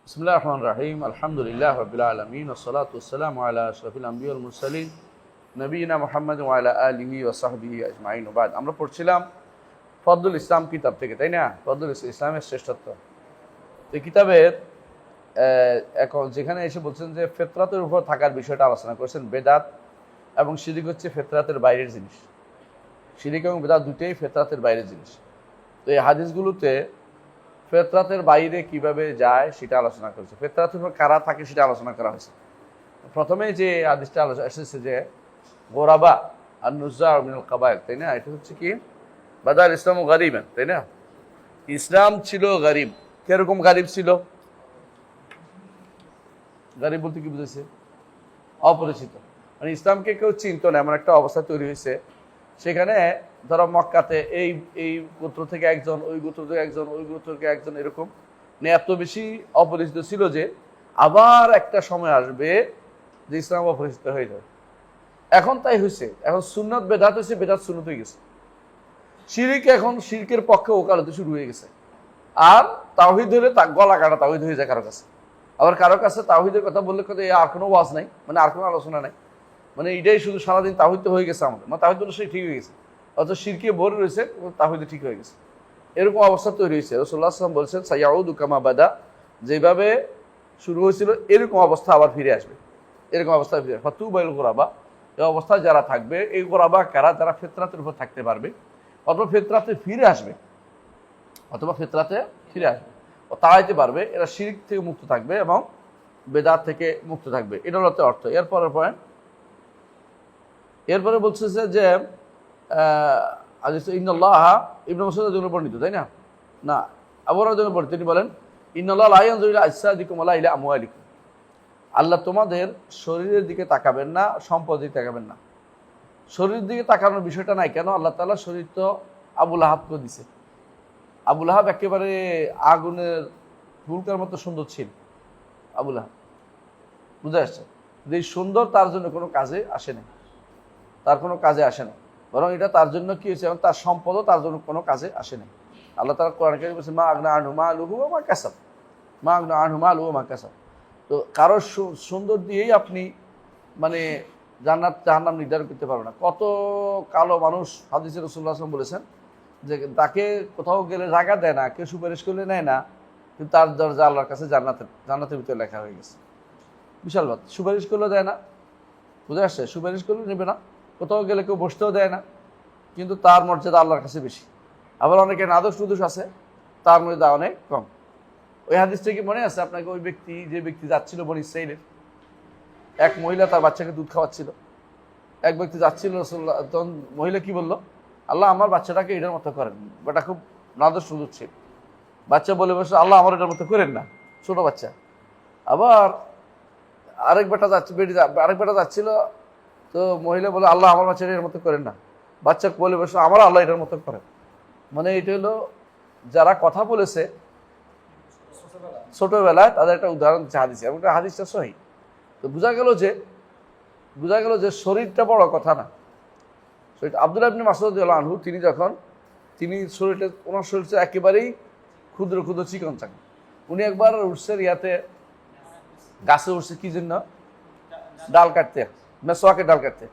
বিসমিল্লাহির রহমানির রহিম। আলহামদুলিল্লাহি রাব্বিল আলামিন ওয়াসসালাতু ওয়াসসালামু আলা আশরাফিল আমবিয়া ওয়াল মুরসালিন নবিয়িনা মুহাম্মাদ ওয়া আলা আলিহি ওয়া সাহবিহি আজমাইন। ওয়া বাদ। আমরা পড়ছিলাম ফদলুল ইসলাম কিতাব থেকে, তাই না? ফদলুল ইসলামের শ্রেষ্ঠত্ব। এই কিতাবের এখন যেখানে এসে বলছেন যে ফিতরাতের উপর থাকার বিষয়টা আলোচনা করেছেন। বেদাত এবং শিরক হচ্ছে ফিতরাতের বাইরের জিনিস। শিরক এবং বেদাত দুটোই ফিতরাতের বাইরের জিনিস। তো এই হাদিসগুলোতে ফিতরাতের বাইরে কিভাবে যায় সেটা আলোচনা করেছে। ফিতরাতের উপর কারা থাকে সেটা আলোচনা করা হয়েছে। প্রথমে যে হাদিসটা আলোচনা এসেছে যে গোরাবা আর নুজ্জার মিনাল কাবায়ের, তাই না? এটা হচ্ছে কি বাদাল ইসলাম ও গরিবেন, তাই না? ইসলাম ছিল গরিব। কিরকম গরিব ছিল? গরিব বলতে কি বুঝেছে? অপরিচিত, মানে ইসলামকে কেউ চিনত না, এমন একটা অবস্থা তৈরি হয়েছে। সেখানে ধরো মক্কাতে এই এই গোত্র থেকে একজন, ওই গোত্র থেকে একজন, ওই গোত্র থেকে একজন, এরকম মানে এত বেশি অপরিচিত ছিল যে আবার একটা সময় আসবে যে ইসলাম অপরিচিত হয়ে যাবে। এখন তাই হয়েছে। এখন সুন্নত বেদাত হয়েছে, বেদাত সুন্নত হয়ে গেছে। শিরিক এখন শিরকের পক্ষে ওকালতি শুরু হয়ে গেছে। আর তাওহীদ হলে গলা কাটা তাওহীদ হয়ে যায় কারো কাছে। আবার কারো কাছে তাওহীদের কথা বললে কথা আর কোনো ওয়াজ নাই, মানে আর কোনো আলোচনা নাই, মানে এটাই শুধু সারাদিন তাওহীদ হয়ে গেছে আমাদের, মানে তাওহীদ সেই ঠিক হয়ে গেছে, অথচ শিরকে ভরে রয়েছে, তাওহীদ ঠিক হয়ে গেছে। এরকম অবস্থা তৈরি হয়েছে। রাসূলুল্লাহ সাল্লাল্লাহু আলাইহি ওয়াসাল্লাম বলছেন সায়াউদু কামা বাদা, যেভাবে শুরু হয়েছিল এরকম অবস্থা আবার ফিরে আসবে। এরকম অবস্থা ফিরে ফাতুবাইল গোরাবা, এই অবস্থায় যারা থাকবে, এই গোরাবা কারা? যারা ফিতরাতের উপর থাকতে পারবে অথবা ফিতরাতে ফিরে আসবে, অথবা ফিতরাতে ফিরে আসবে ও তাড়াইতে পারবে। এরা শিরক থেকে মুক্ত থাকবে এবং বেদাত থেকে মুক্ত থাকবে। এটা হলো অর্থ। এরপরের পয়েন্ট, এরপরে বলছে যে ইন্নাল্লাহ, ইবনে মাসউদের জন্য বর্ণিত, তাই না? না, আবু হুরায়রার জন্য বর্ণিত। তিনি বলেন ইন্নাল্লাহ লা ইয়ানজুরু ইলা আজসাদিকুম ওয়া লা ইলা আমওয়ালিকুম, আল্লাহ তোমাদের শরীরের দিকে তাকাবেন না, সম্পদের দিকে তাকাবেন না। শরীরের দিকে তাকানোর বিষয়টা নাই কেন? আল্লাহ তাআলা শরীর তো আবু লাহাবকে দিছে। আবু লাহাব একেবারে আগুনের ফুলকার মতো সুন্দর ছিল। আবু লাহাব, বুঝে আসছে যে সুন্দর তার জন্য কোনো কাজে আসে না, তার কোনো কাজে আসে না, বরং এটা তার জন্য কি হয়েছে, এবং তার সম্পদও তার জন্য কোনো কাজে আসে না। আল্লাহ তাআলা কোরআন কারীমে বলেছেন মা আগনা আনহু মালুহু ওয়া মা কাসাব, মা আগনা আনহু মালুহু ওয়া মা কাসাব। তো কারোর সুন্দর দিয়েই আপনি মানে জান্নাত জাহান্নাম নির্ধারণ করতে পারবেন না। কত কালো মানুষ হাদিসে রাসূলুল্লাহ সাল্লাল্লাহু আলাইহি ওয়াসাল্লাম বলেছেন যে তাকে কোথাও গেলে জায়গা দেয় না, কেউ সুপারিশ করলে নেয় না, কিন্তু তার দরজা আল্লাহর কাছে জান্নাতের ভিতরে লেখা হয়ে গেছে। বিশাল বাত। সুপারিশ করলেও দেয় না, বুঝে আসছে? সুপারিশ করলে নেবে না, কোথাও গেলে কেউ বসতেও দেয় না, কিন্তু তার মর্যাদা আল্লাহর কাছে বেশি। আবার অনেকে নাদোষ নুদোষ আছে, তার মর্যাদা অনেক কম। ওই হাদিসটা কি মনে আছে আপনাকে? ওই ব্যক্তি, যে ব্যক্তি যাচ্ছিল বনি ইসরাঈলের, এক মহিলা তার বাচ্চাকে দুধ খাওয়াচ্ছিল। এক ব্যক্তি যাচ্ছিল, রাসূলুল্লাহ, তখন মহিলা কি বললো? আল্লাহ আমার বাচ্চাটাকে এটার মতো করেন। বাটা খুব নাদোষ নুদোষ ছিল। বাচ্চা বলে বসে আল্লাহ আমার এটার মতো করেন না, ছোট বাচ্চা। আবার আরেক বেটা যাচ্ছিল, তো মহিলা বলে আল্লাহ আমার বাচ্চাটা এর মতো করেন না। বাচ্চা বলে বসে আমার আল্লাহ এটার মতো করেন। মানে এটা হলো যারা কথা বলেছে ছোটবেলায়, তাদের একটা উদাহরণ দিচ্ছে হাদিসে, এবং হাদিসটা সহি। তো বোঝা গেল যে শরীরটা বড় কথা না। আব্দুল্লাহ ইবনে মাসউদ রাদিয়াল্লাহু আনহু, তিনি শরীরটা, ওনার শরীরটা একেবারেই ক্ষুদ্র ক্ষুদ্র চিকন চাকন। উনি একবার উঠছেন ইয়াতে, গাছে উঠছে কি জন্য? ডাল কাটতে, মেসোয়াকের ডাল কাটতে।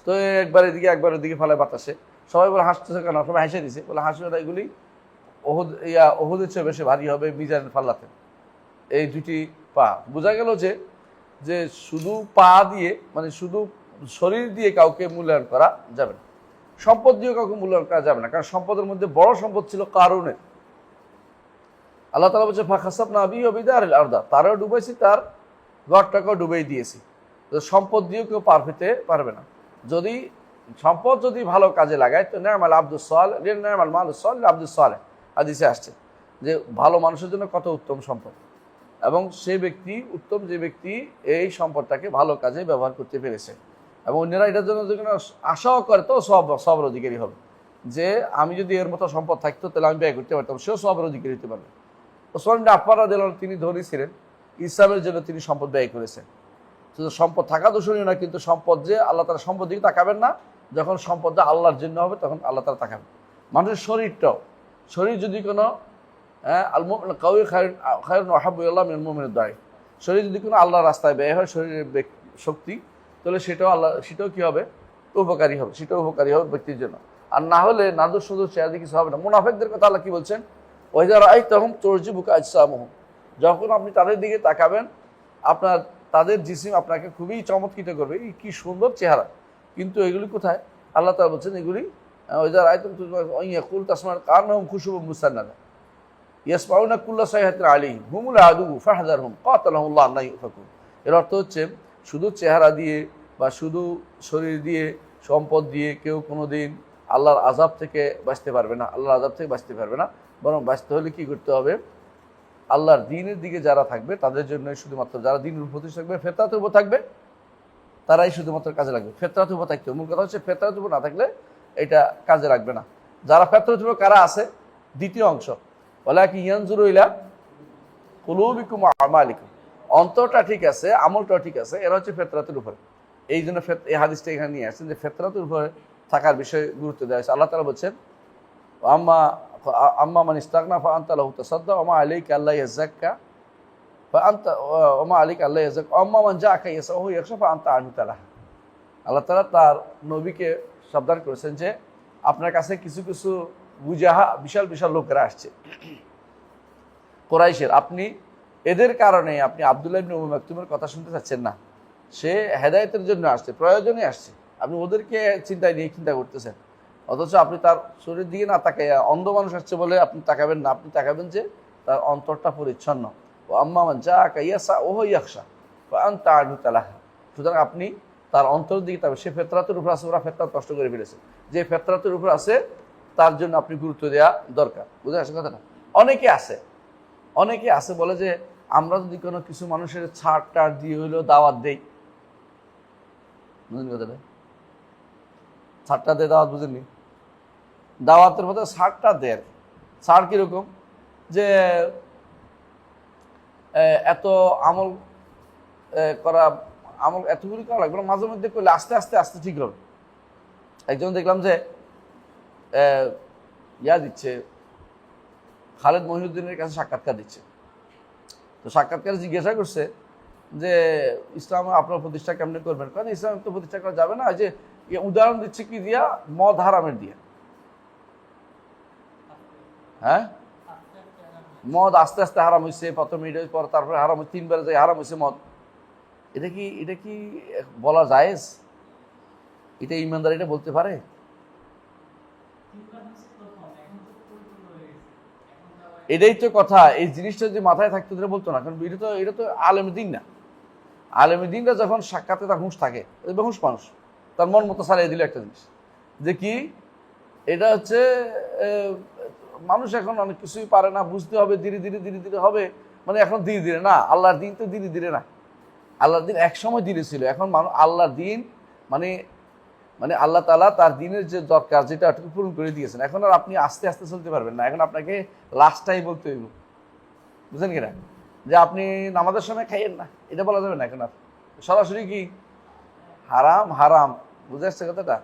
তো একবার এদিকে একবার ওদিকে ফেলায় বাতাসে। সবাই বলে হাসতেছে কেন? সবাই হাসে দিছে, বলে হাসিটা এগুলি ওহুদের চেয়ে বেশি ভারী হবে মিজানের পাল্লাতে এই দুটি পা। বোঝা গেল যে শুধু পা দিয়ে, মানে শুধু শরীর দিয়ে কাউকে মূল্যায়ন করা যাবে না, সম্পদ দিয়ে কাউকে মূল্যায়ন করা যাবে না। কারণ সম্পদের মধ্যে বড় সম্পদ ছিল কারুনের। আল্লাহ তাআলা বলছে ফাখাসাফনা বিহি ওয়া বিদারিল আরদা, তারও ডুবাইছি, তার ঘরটাকেও ডুবাই দিয়েছি। তো সম্পদ দিয়েও কেউ পার পেতে পারবে না। যদি সম্পদ যদি ভালো কাজে লাগায়, তো নি'মাল আব্দুস সালেহ, নি'মাল মালুস সালেহ আব্দুস সালেহ, হাদিসে আসছে যে ভালো মানুষের জন্য কত উত্তম সম্পদ, এবং সেই ব্যক্তি উত্তম যে ব্যক্তি এই সম্পদটাকে ভালো কাজে ব্যবহার করতে পেরেছে। এবং অন্যরা এটার জন্য যদি কোনো আশাও করে, তো সবের অধিকারী হবে, যে আমি যদি এর মতো সম্পদ থাকতো তাহলে আমি ব্যয় করতে পারতাম, সেও সবের অধিকারী হতে পারবে। ওসমান ইবনে আফফান রাদিয়াল্লাহু আনহু, তিনি ধনী ছিলেন, ইসলামের জন্য তিনি সম্পদ ব্যয় করেছেন। শুধু সম্পদ থাকা দূষণীয় না, কিন্তু সম্পদ যে আল্লাহ তাআলা সম্পদ দিকে তাকাবেন না, যখন সম্পদটা আল্লাহর জন্য হবে তখন আল্লাহ তাআলা তাকাবেন। মানুষের শরীরটাও, শরীর যদি কোনো হ্যাঁ, আল মুমিন কাউই খায়রুন ওয়া আহাব্বু ইলাল্লাহ মিনাল মুমিনিদ দাঈফ। শরীর যদি কোনো আল্লাহর রাস্তায় ব্যয় হয়, শরীরের শক্তি, তাহলে সেটাও কি হবে? উপকারী হবে, সেটাও উপকারী হবে ব্যক্তির জন্য। আর না হলে নাদুর সুদূর চেহারা কিছু হবে না। মুনাফিকদের কথা আল্লাহ কি বলছেন? ওয়াইযা রাআইতাহুম তুরজিবুকা আজসামুহুম, যখন আপনি তাদের দিকে তাকাবেন, তাদের জিসিম আপনাকে খুবই চমৎকৃত করবে, কি সুন্দর চেহারা, কিন্তু এগুলি কোথায়? আল্লাহ তাআলা বলছেন এগুলি ওয়াইযা রাআইতাহুম ইয়াকুল তাসমাউ কান্নাহুম খুশুবুম মুসান্নাদা ইয়াসমাউনা কুল্লা সাইহাতিন আলাইহিম হুমুল আদু ফাহযারহুম কাতালাহুল্লাহ আন্না ইউফাকুন। এর অর্থ হচ্ছে শুধু চেহারা দিয়ে বা শুধু শরীর দিয়ে, সম্পদ দিয়ে কেউ কোনোদিন আল্লাহর আযাব থেকে বাঁচতে পারবে না, আল্লাহর আযাব থেকে বাঁচতে পারবে না। বরং বাঁচতে হলে কি করতে হবে? আল্লাহর দ্বীনের দিকে যারা থাকবে তাদের জন্য শুধুমাত্র, যারা দ্বীনের উপর প্রতিষ্ঠা থাকবে, ফিতরাতের উপর থাকবে, তারাই শুধুমাত্র কাজে লাগবে। ফিতরাতের উপর থাকতে হবে। মূল কথা হচ্ছে ফিতরাতের উপর না থাকলে এটা কাজে লাগবে না। যারা ফিতরাতের উপর কারা আছে? দ্বিতীয় অংশ, ওয়ালাকিন ইয়ানজুরু ইলা কুলুবিকুম ওয়া আমালিকুম, অন্তরটা ঠিক আছে, আমলটাও ঠিক আছে, এরা হচ্ছে ফিতরাতের উপরে। এই জন্য এই হাদিসটা এখানে নিয়ে আসছেন যে ফিতরাতের উপরে থাকার বিষয়ে গুরুত্ব দেওয়া হয়েছে। আল্লাহ তাআলা বলছেন আম্মা মান ইস্তাগনা ফাআনতা লাহু তাসাদ্দা ওয়া মা আলাইকা আল্লা ইয়াযাক্কা ফাআনতা ওয়া মা আলাইকা আল্লা ইয়াযাক্কা আম্মা মান জাআকা ইয়াসাহু ইয়াখশা ফাআনতা আনহু তালাহা। আল্লাহ তাআলা তার নবীকে সাবধান করেছেন যে আপনার কাছে কিছু কিছু বুজাহা বিশাল বিশাল লোকেরা আসছে কুরাইশের, আপনি এদের কারণে আপনি আব্দুল্লাহ ইবনে উম্মে মাকতুমের কথা শুনতে চাচ্ছেন না। সে হেদায়েতের জন্য আসছে, প্রয়োজনে আসছে, আপনি ওদেরকে চিন্তা করতেছেন। অথচ আপনি তার শরীরের দিকে না তাকাই, অন্ধ মানুষ আসছে বলে আপনি তাকাবেন না, আপনি তাকাবেন যে তার অন্তরটা পরিচ্ছন্ন। ও আম্মা মান জাআকা ইয়াসা ওহু ইয়াখশা ফাআনতা আনহু তালাহা। সুতরাং আপনি তার অন্তরের দিকে তাকাবেন। সে ফিতরাতের উপর আছে, ওরা ফিতরাত নষ্ট করে ফেলেছে। যে ফিতরাতের উপর আছে তার জন্য আপনি গুরুত্ব দেওয়া দরকার। বুঝে আসে কথাটা? অনেকে আছে বলে যে আমরা যদি কোনো কিছু মানুষের ছাড় টাড় দিয়ে হইলেও দাওয়াত দেই, বুঝলেন কথাটা? ছাড়টা দিয়ে দাওয়াত, বুঝেননি? দাওয়াতের মধ্যে ছাড়টা দেয়। ছাড় কিরকম? যে এত আমল করা, আমল এতগুলি করা লাগবে না, মাঝে মধ্যে করলে আস্তে আস্তে আস্তে ঠিক হবে। একজন দেখলাম যে দিচ্ছে, খালেদ মহিউদ্দিনের কাছে সাক্ষাৎকার দিচ্ছে। তো সাক্ষাৎকারে জিজ্ঞাসা করছে যে ইসলাম আপনার প্রতিষ্ঠা কেমনে করবেন? কারণ ইসলাম তো প্রতিষ্ঠা করা যাবে না। যে উদাহরণ দিচ্ছে কি দিয়া? মদ হারামের দিয়া। হ্যাঁ, মদ আস্তে আস্তে হারাম হয়েছে, প্রথম মিনিট পর তারপরে হারাম, 3বার যাই হারাম হয়েছে মদ। এটা কি বলা জায়েজ? এটা ইমানদার এটা বলতে পারে? এটাই তো কথা। এই জিনিসটা যদি মাথায় থাকতো তাহলে বলতো না। কারণ এটা তো আলেম দিন না। আলেম দিনটা যখন সাক্ষাতে তার হুঁশ থাকে, বেহুশ মানুষ, তার মন মতো সারিয়ে দিল একটা জিনিস যে কি এটা হচ্ছে মানুষ এখন অনেক কিছুই পারে না, বুঝতে হবে, ধীরে ধীরে হবে। মানে এখন ধীরে ধীরে না, আল্লাহর দিন তো ধীরে ধীরে না। আল্লাহর দিন একসময় ধীরে ছিল। এখন মানুষ আল্লাহর দিন মানে আল্লাহ তাআলা তার দিনের যে দরকার, যেটা পূরণ করে দিয়েছেন। এখন আর আপনি আস্তে আস্তে চলতে পারবেন না। এখন আপনাকে লাস্টটাই বলতে হইব। বুঝলেন কিনা? যে আপনি নামাজের সময় খাইয়েন না, এটা বলা যাবে না। এখন আর সরাসরি কি হারাম হারাম, বুঝে আসছে কথাটা?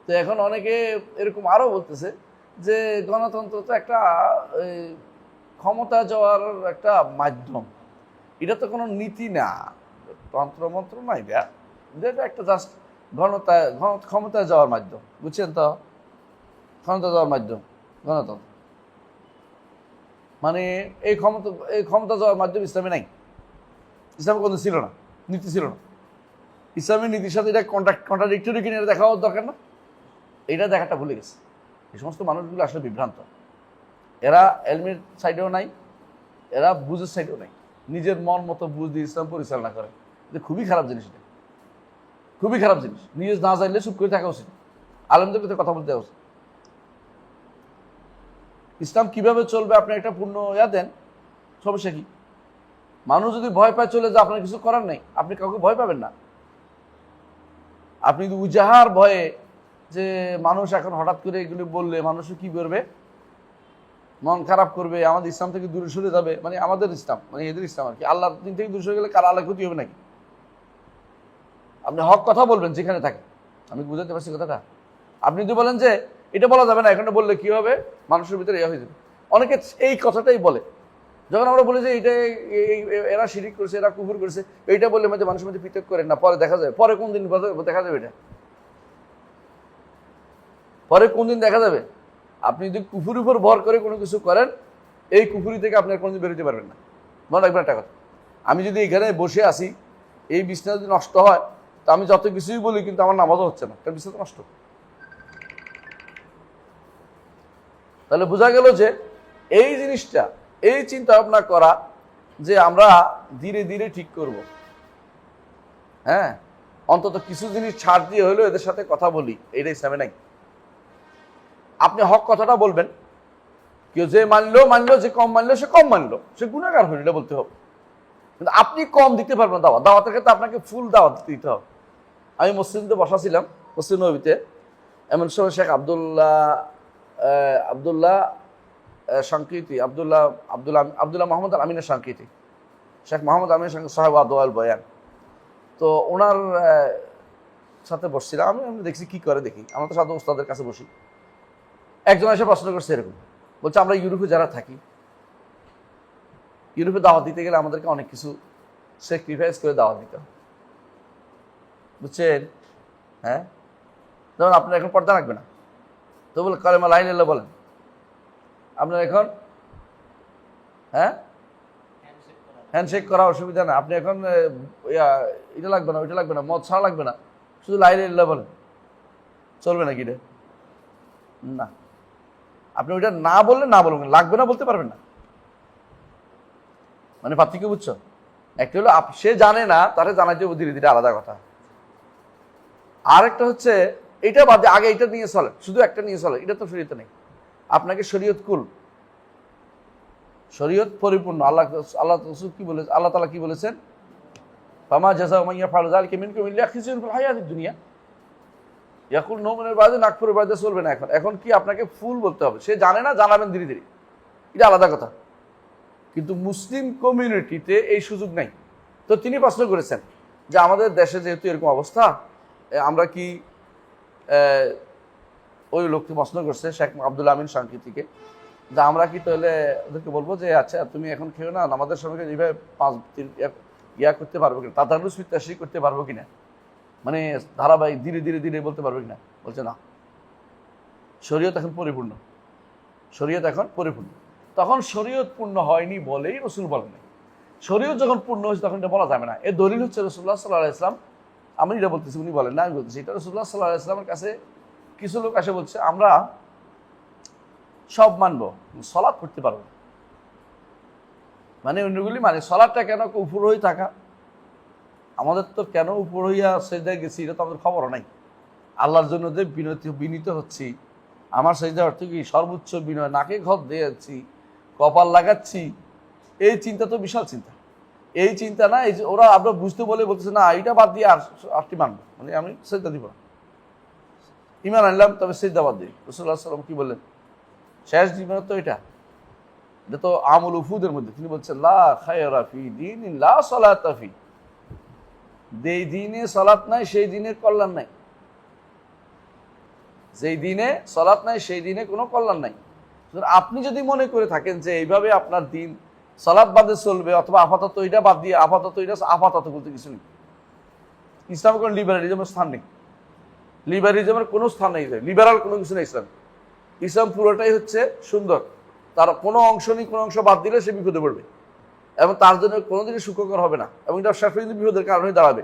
তো এখন অনেকে এরকম আরও বলতেছে যে গণতন্ত্র তো একটা ক্ষমতা যাওয়ার একটা মাধ্যম, এটা তো কোনো নীতি না, তন্ত্রমন্ত্র না, এটা একটা জাস্ট ক্ষমতায় যাওয়ার মাধ্যম। বুঝছেন তো? ক্ষমতা যাওয়ার মাধ্যম গণতন্ত্র মানে এই ক্ষমতা যাওয়ার মাধ্যম ইসলামে নাই। ইসলামে কোনো ছিল না, নীতি ছিল না। ইসলামের নীতির সাথে এটা কন্ট্রাডিক্টরি কিনে এটা দেখাও দরকার না? এটা দেখাটা ভুলে গেছে। এই সমস্ত মানুষগুলো আসলে বিভ্রান্ত। এরা এলমের সাইডেও নাই, এরা বুঝের সাইডেও নাই, নিজের মন মতো বুঝ দিয়ে ইসলাম পরিচালনা করে। এটা খুবই খারাপ জিনিস। এটা খুবই খারাপ জিনিস। নিজে না জানলে চুপ করে থাকা উচিত, আলেমদের সাথে কথা বলতে দেওয়া উচিত। ইসলাম কিভাবে চলবে আপনি একটা পূর্ণ দেন, সমস্যা কি? মানুষ যদি ভয় পায় চলে যায়, আপনার কিছু করার নেই, আপনি কাউকে ভয় পাবেন না। আপনি উজাহার ভয়ে যে মানুষ এখন হঠাৎ করে এগুলি বললে মানুষ কি করবে? মন খারাপ করবে, আমাদের ইসলাম থেকে দূরে সরে যাবে। মানে আমাদের ইসলাম মানে এদের ইসলাম আর কি। আল্লাহর দিন থেকে দূরে সরে গেলে কার আল্লাহ ক্ষতি হবে নাকি? আপনি হক কথা বলবেন যেখানে থাকে। আমি বুঝাতে পারছি কথাটা? আপনি যদি বলেন যে এটা বলা যাবে না, এখানে বললে কি হবে, মানুষের ভিতরে ইয়ে হয়ে যাবে। অনেকে এই কথাটাই বলে। যখন আমরা বলি যে এইটা এরা শিরিক করেছে, এরা কুফর করেছে, এইটা বললে মধ্যে মানুষের মধ্যে পৃথক করেন না, পরে দেখা যাবে। পরে কোন দিন দেখা যাবে? এটা পরে কোন দিন দেখা যাবে? আপনি যদি কুফুর উপর ভর করে কোনো কিছু করেন, এই কুফুরি থেকে আপনি আর কোনোদিন বেরোতে পারবেন না। মনে রাখবেন একটা কথা, আমি যদি এখানে বসে আসি, এই বিছনা যদি নষ্ট হয়, তো আমি যত কিছুই বলি কিন্তু আমার নামাজও হচ্ছে না, তার বিছনা নষ্ট। তাহলে বোঝা গেল যে এই জিনিসটা, এই চিন্তা ভাবনা করা যে আমরা ধীরে ধীরে ঠিক করব, হ্যাঁ, অন্তত কিছু জিনিস ছাড় দিয়ে হলেও এদের সাথে কথা বলি, এইটাই সেভেন নাই। আপনি হক কথাটা বলবেন, কেউ যে মানলো, যে কম মানলো সে কম মানলো, সে গুনাহগার হইল, এটা বলতে হবে। কিন্তু আপনি কম দিতে পারবেন দাওয়াত, দাওয়াতের ক্ষেত্রে আপনাকে ফুল দাওয়াত দিতে হবে। আমি মসজিদে বসা ছিলাম, মসজিদ নবীতে, এমন সময় শেখ আবদুল্লাহ সংকৃতি, আবদুল্লাহ মোহাম্মদ আমিনের সংকৃতি, শেখ মোহাম্মদ আমিনের সঙ্গে সাহেব আদওয়াল বয়ান, তো ওনার সাথে বসছিলাম। আমি দেখছি কি করে, দেখি আমরা তো সাধারণ ওস্তাদের কাছে বসি। একজন এসে প্রশ্ন করছে এরকম, বলছে আমরা ইউরোপে যারা থাকি, ইউরোপে দাওয়াত দিতে গেলে আমাদেরকে অনেক কিছু স্যাক্রিফাইস করে দাওয়াত দিতে হবে, বুঝছেন? হ্যাঁ, যেমন আপনার এখন পর্দা রাখবে না, তো বলে কালেমা লা ইলাহা ইল্লাল্লাহ বলেন। আপনার এখন হ্যান্ডশেক করা অসুবিধা না, আপনি এখন এটা লাগবে না, ওইটা লাগবে না, মদ ছাড়া লাগবে না, শুধু লা ইলাহা ইল্লাল্লাহ বলেন, চলবে নাকি রে? না, আপনি ওইটা না বললে না বলবেন, লাগবে না বলতে পারবেন না। মানে পার্থক্য বুঝছো? একটা হলো সে জানে না, তারা জানাইতে ধীরে ধীরে, আলাদা কথা। আর একটা হচ্ছে এটা বাদে আগে এটা নিয়ে চলে, শুধু একটা নিয়ে চলে, এটা তো শরীয়তে নেই। আপনাকে শরীয়ত কুল, শরীয়ত পরিপূর্ণ। আল্লাহ কি বলে, আল্লাহ তাআলা কি বলেছেন? ফামা জাযাউ মান ইয়াফআলু যালিকা মিনকুম ইল্লা খিজয়ুন ফিল হায়াতিদ দুনিয়া ইয়াকুল নৌমানের বাদে নাকফুরের বাদে চলবে না। এখন কি আপনাকে ফুল বলতে হবে? সে জানে না, জানাবেন ধীরে ধীরে, এটা আলাদা কথা। কিন্তু মুসলিম কমিউনিটিতে এই সুযোগ নাই। তো তিনি প্রশ্ন করেছেন যে আমাদের দেশে যেহেতু এরকম অবস্থা, আমরা কি, ওই লোকটি প্রশ্ন করছে শেখ আব্দুল আমিন সংকৃতিকে, যে আমরা কি তাহলে ওদেরকে বলবো যে আচ্ছা তুমি এখন খেও না, আমাদের সঙ্গে এইভাবে 5 করতে পারবো কিনা, তাদারুস ফি তাশরিক করতে পারবো কিনা, মানে ধারাবাহিক ধীরে ধীরে ধীরে বলতে পারবো কিনা? বলছে না, শরীয়ত এখন পরিপূর্ণ, শরীয়ত এখন পরিপূর্ণ। তখন শরীয়ত পূর্ণ হয়নি বলেই রসুল বলেন নাই। শরীয়ত যখন পূর্ণ হয়েছে তখন এটা বলা যাবে না। এর দলিল হচ্ছে রাসূলুল্লাহ সাল্লাল্লাহু আলাইহি ওয়াসাল্লাম, আমি এটা বলতেছি, উনি বলেন না, আমি বলতেছি, এটা রাসূলুল্লাহ সাল্লাল্লাহু আলাইহি ওয়াসাল্লামের কাছে কিছু লোক এসে বলছে আমরা সব মানবো, সালাত করতে পারবো। মানে অন্যগুলি মানে সালাতটা কেন উপর হয়ে থাকা, আমাদের তো কেন উপর হইয়া সেজদায় গেছি এটা তো আমাদের খবরও নাই। আল্লাহর জন্য যে বিনীত হচ্ছি, আমার সেজদা অর্থ কি সর্বোচ্চ বিনয়, নাকে ঘর দিয়েছি, কপাল লাগাচ্ছি, এই চিন্তা তো বিশাল চিন্তা। এই চিন্তা না, এই যে ওরা আমরা বুঝতে বলে বলতেছে না এটা বাদ দিয়ে আরটি মানবো, মানে আমি সেজদা দিব না, ইমান আনলাম তবে সেজদা বাদ দিই। রাসূলুল্লাহ সাল্লাল্লাহু আলাইহি ওয়াসাল্লাম কি বললেন? শেষ জীবন তো এটা তো আমল উফুদের মধ্যে তিনি বলছেন লা খায়রা ফি দীনিন লা সালাতা ফি, যেই দিনে সালাত নাই সেই দিনের কল্যাণ নাই, যেই দিনে সালাত নাই সেই দিনে কোনো কল্যাণ নাই। আপনি যদি মনে করে থাকেন যে এইভাবে আপনার দিন সালাত বাদে চলবে, অথবা আপাতত এটা বাদ দিয়ে আপাতত এটা, আপাতত বলতে কিছু নেই। ইসলামে কোনো লিবারালিজমের স্থান নেই, লিবারালিজমের কোনো স্থান নেই, লিবারাল কোনো কিছু নেই। ইসলাম পুরোটাই হচ্ছে সুন্দর, তার কোনো অংশ নেই, কোনো অংশ বাদ দিলে সে বিপদে পড়বে এবং তার জন্য কোনোদিনই সুখকর হবে না, এবং এটা শাফিঈদের বিপদের কারণে দাঁড়াবে।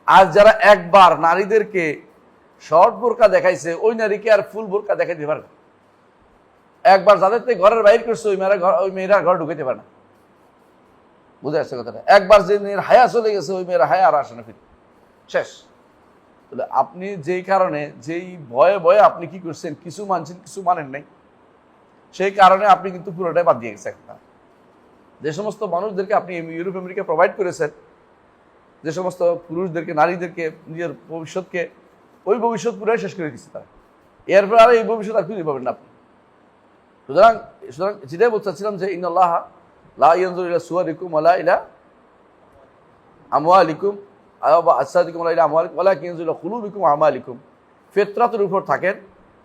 আর যারা একবার নারীদেরকে শর্ট বোরকা দেখাইছে, ওই নারীকে আর ফুল বোরকা দেখাইতে পারে না। একবার যাদের ঘরের বাইরে করছে ওই মেয়েরা ঘর ঢুকাইতে পারে না। বুঝে আসছে কথাটা? একবার যে মেয়ের হায়া চলে গেছে ওই মেয়েরা হায়া আর আসে না, ফিরে শেষ। তাহলে আপনি যেই কারণে, যেই ভয়ে ভয়ে আপনি কি করছেন, কিছু মানছেন কিছু মানেন নাই, সেই কারণে আপনি কিন্তু পুরোটাই বাদ দিয়ে গেছেন। যে সমস্ত মানুষদেরকে আপনি ইউরোপ আমেরিকা প্রোভাইড করেছেন, যে সমস্ত পুরুষদেরকে, নারীদেরকে, নিজের ভবিষ্যৎকে, ওই ভবিষ্যৎ পুরাই শেষ করে দিচ্ছে তারা। এরপর আর এই ভবিষ্যৎ আর খুঁজে পাবেন না আপনি। সুতরাং যেটাই বলতে চাচ্ছিলাম যে ইন্নাল্লাহা লা ইয়ানজুরু ইলা সুওয়ারিকুম ওয়ালা ইলা আমওয়ালিকুম আওয়া আজসাদিকুম ওয়ালা ইলা আমওয়ালিকুম ওয়ালাকিন ইয়ানজুরু ইলা কুলুবিকুম ওয়া আমালিকুম। ফিতরাতের উপর থাকেন,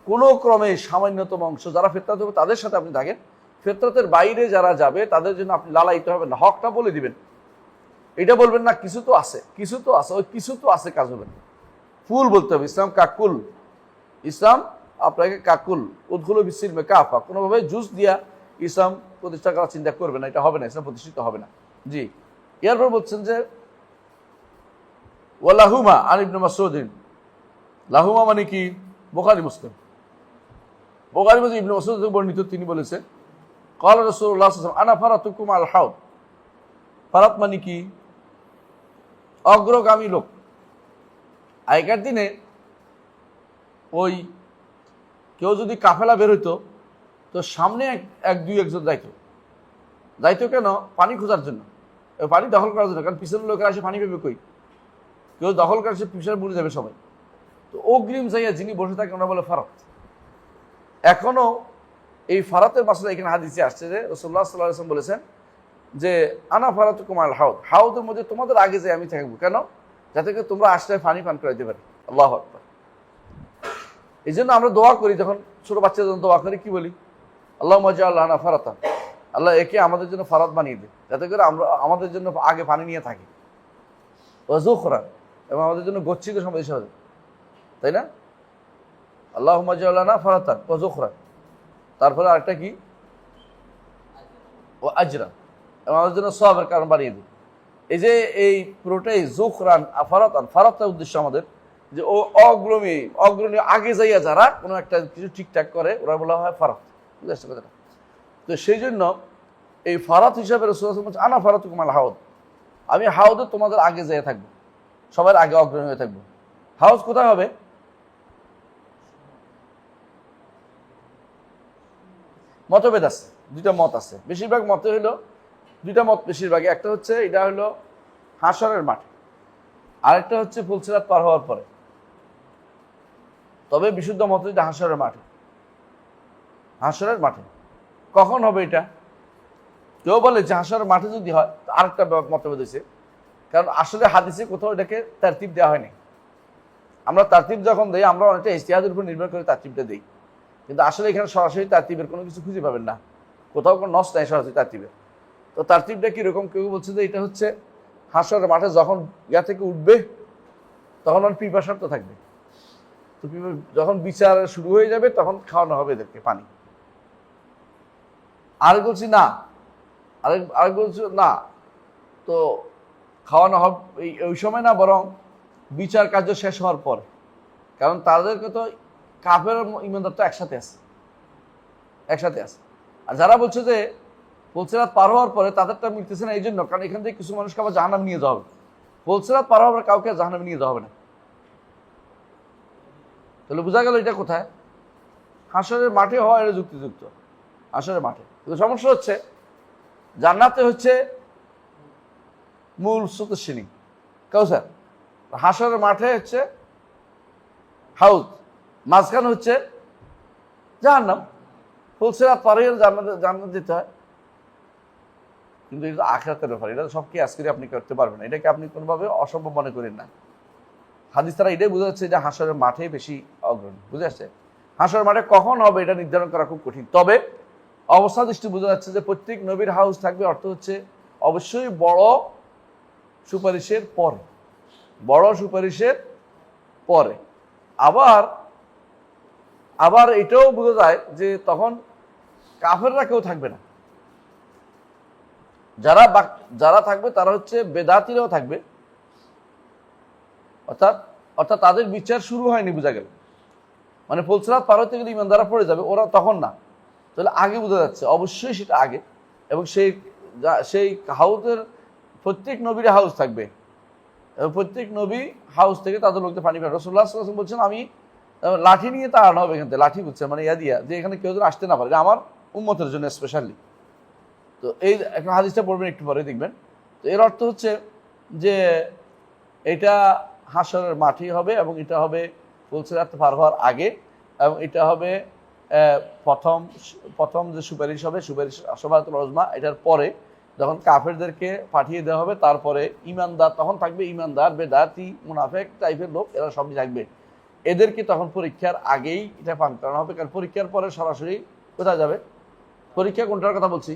কোনো ক্রমে সামান্যতম অংশ যারা ফিতরাতের উপর তাদের সাথে আপনি থাকেন, ফিতরতের বাইরে যারা যাবে তাদের জন্য আপনি লালাইতে হবে না, হকটা বলে দিবেন। এটা বলবেন না কিছু তো আছে, কিছু তো আছে, ওই কিছু তো আছে কাজ হবে না, ফুল বলতে হবে। ইসলাম কাকুল, ইসলাম আপনাকে কাকুল, উদ্গুলো বিসির মে কাফা, কোনোভাবে জুস দিয়া ইসলাম প্রতিষ্ঠা করার চিন্তা করবে না, এটা হবে না, ইসলাম প্রতিষ্ঠিত হবে না। জি, এরপর বলছেন যে ওয়ালাহুমা আন ইবনে মাসউদিন, লাহুমা মানে কি? বুখারী মুসলিম। বুখারী মধ্যে ইবনে মাসউদ বর্ণিত, তিনি বলেছেন ক্বালা রাসূলুল্লাহ সাল্লাল্লাহু আলাইহি ওয়াসাল্লাম আনা ফারাতুকুম আল হাউদ। ফারাত মানে কি? অগ্রগামী লোক। আগেকার দিনে ওই কেউ যদি কাফেলা বের হইতো তো সামনে একজন যাইতো কেন? পানি খোঁজার জন্য, পানি দখল করার জন্য, কারণ পিছনের লোকেরা এসে পানি পেবে কই, কেউ দখল করে সে পিছনে বুড়ে যাবে সবাই। তো অগ্রিম যাইয়া যিনি বসে থাকেন ওরা বলে ফারাত। এখনো এই ফারাতের মাসলা এখানে হাদিসে আসছে যে রাসূলুল্লাহ সাল্লাল্লাহু আলাইহি ওয়াসাল্লাম বলেছেন যে আনা ফারাতুকুম আল হাউদ, হাউদের মধ্যে তোমাদের আগে যাই আমি থাকবো, কেন? যাতে করে তোমরা আসলে পানি পান করাইতে পারি। আল্লাহু আকবার। এই জন্য আমরা দোয়া করি, যখন ছোট বাচ্চাদের জন্য দোয়া করি কি বলি? আল্লাহুম্মা জাআল লানা ফারাতান, আল্লাহ একে আমাদের জন্য ফারাত বানিয়ে দে, যাতে করে আমরা আমাদের জন্য আগে পানি নিয়ে থাকি। ওয়া যুখরান, এবং আমাদের জন্য গচ্ছিত সময় হিসাবে, তাই না? আল্লাহুম্মা জাআল লানা ফারাতান ওয়া যুখরান, তারপরে আরেকটা কি? ও আজরা, এবং আমাদের জন্য সওয়াবের কারণ বানিয়ে দিই। এই যে এই পুরোটাই যুখরান ফারাতান, ফারাতটার উদ্দেশ্য আমাদের যে ও অগ্রণী আগে যাইয়া যারা কোনো একটা কিছু ঠিকঠাক করে ওরা বলা হয় ফারাত। বুঝতে আসছে কথাটা? তো সেই জন্য এই ফারাত হিসাবে রাসূলুল্লাহ সাল্লাল্লাহু আলাইহি ওয়াসাল্লাম আনা ফারাতুকুম আল হাউদ, আমি হাউদে তোমাদের আগে যাইয়া থাকবো, সবার আগে অগ্রণী হয়ে থাকবো। হাউজ কোথায় হবে? মতভেদ আছে, দুইটা মত আছে। বেশিরভাগ মতে হইলো দুইটা মত, বেশিরভাগই একটা হচ্ছে এটা হলো হাশরের মাঠে, আরেকটা হচ্ছে ফুলসিরাত পার হওয়ার পরে। তবে বিশুদ্ধ মত এটা হাশরের মাঠে। হাশরের মাঠে কখন হবে এটা? কেউ বলে যে হাশরের মাঠে যদি হয়, আরেকটা মতভেদ হয়েছে, কারণ আসলে হাদিসে কোথাও এটাকে তারতিব দেওয়া হয়নি। আমরা তারতিব যখন দিই আমরা অনেকটা ইজতিহাদের উপর নির্ভর করে তারতিবটা দিই, কিন্তু আসলে এখানে সরাসরি তারতিবের কোনো কিছু খুঁজে পাবেন না, কোথাও কোনো নস নাই সরাসরি তারতিবের। তো তারতিবটা কীরকম? কেউ বলছে যে এটা হচ্ছে হাশরের মাঠে যখন ইয়া থেকে উঠবে তখন পিপাসার্থ থাকবে, তো যখন বিচার শুরু হয়ে যাবে তখন খাওয়ানো হবে এদেরকে পানি। আরেক বলছি না, আরেক বলছি না, তো খাওয়ানো হবে ওই সময় না, বরং বিচার কার্য শেষ হওয়ার পর, কারণ তাদেরকে তো কাফের ইমানদার তো একসাথে আছে। আর যারা বলছে যে ফুলসিরাত পার হওয়ার পরে তাদেরটা মিলতেছে না, এই জন্য কারণ এখান থেকে কিছু মানুষকে আবার জাহান্নামে নিয়ে যাওয়া হবে। ফুলসিরাত পার হওয়ার পর কাউকে জাহান্নামে নিয়ে যাওয়া হবে না। তাহলে বোঝা গেল এটা কোথায়? হাশরের মাঠে হওয়া, এটা যুক্তিযুক্ত, হাশরের মাঠে। কিন্তু সমস্যা হচ্ছে জান্নাতে হচ্ছে মূল স্রোতস্বিনী কাউসার, হাশরের মাঠে হচ্ছে হাউদ, মাঝখানে হচ্ছে জাহান্নাম। ফুলসিরাত পার হয়ে জান্নাত যেতে হয়, কিন্তু এটা আখিরাতের ব্যাপার, এটা সব কি আজকে আপনি করতে পারবেন, এটাকে আপনি কোনোভাবে অসম্ভব মনে করেন না। হাদিস তারা এটাই বোঝা যাচ্ছে যে হাশরের মাঠে বেশি অগ্রণী। বুঝে আসছে? হাশরের মাঠে কখন হবে এটা নির্ধারণ করা খুব কঠিন, তবে অবস্থা দৃষ্টি বোঝা যাচ্ছে যে প্রত্যেক নবীর হাউস থাকবে, অর্থ হচ্ছে অবশ্যই বড় সুপারিশের পরে। আবার এটাও বোঝা যায় যে তখন কাফেররা কেউ থাকবে না, যারা থাকবে তারা হচ্ছে বেদাতিরাও থাকবে, অর্থাৎ তাদের বিচার শুরু হয়নি, বোঝা গেল। মানে ফুলসিরাত পার হতে গেলে ইমানদাররা পড়ে যাবে, ওরা তখন না। তাহলে আগে বোঝা যাচ্ছে অবশ্যই সেটা আগে, এবং সেই হাউসের প্রত্যেক নবীর হাউস থাকবে, এবং প্রত্যেক নবী হাউস থেকে তাদের লোকদের পানি পাবে। রাসূলুল্লাহ সাল্লাল্লাহু আলাইহি ওয়াসাল্লাম বলছেন আমি লাঠি নিয়ে তাড়ানো হবে এখান থেকে, লাঠি বুঝছে মানে দিয়া যে এখানে কেউ যেন আসতে না পারে, আমার উম্মতের জন্য স্পেশালি। তো এই একটা হাদিসটা পড়বেন একটু পরে দেখবেন। তো এর অর্থ হচ্ছে যে এটা হাশরের মাঠই হবে, এবং এটা হবে ফুলসিরাত পার হওয়ার আগে, এবং এটা হবে প্রথম যে সুপারিশ হবে, সুপারিশ শাফাআতুল উযমা, এটার পরে যখন কাফেরদেরকে পাঠিয়ে দেওয়া হবে, তারপরে ইমানদার তখন থাকবে, ইমানদার বেদাতি মুনাফিক টাইপের লোক এরা সবই থাকবে। এদেরকে তখন পরীক্ষার আগেই এটা পান করানো হবে, কারণ পরীক্ষার পরে সরাসরি কোথায় যাবে? পরীক্ষা কোনটার কথা বলছি?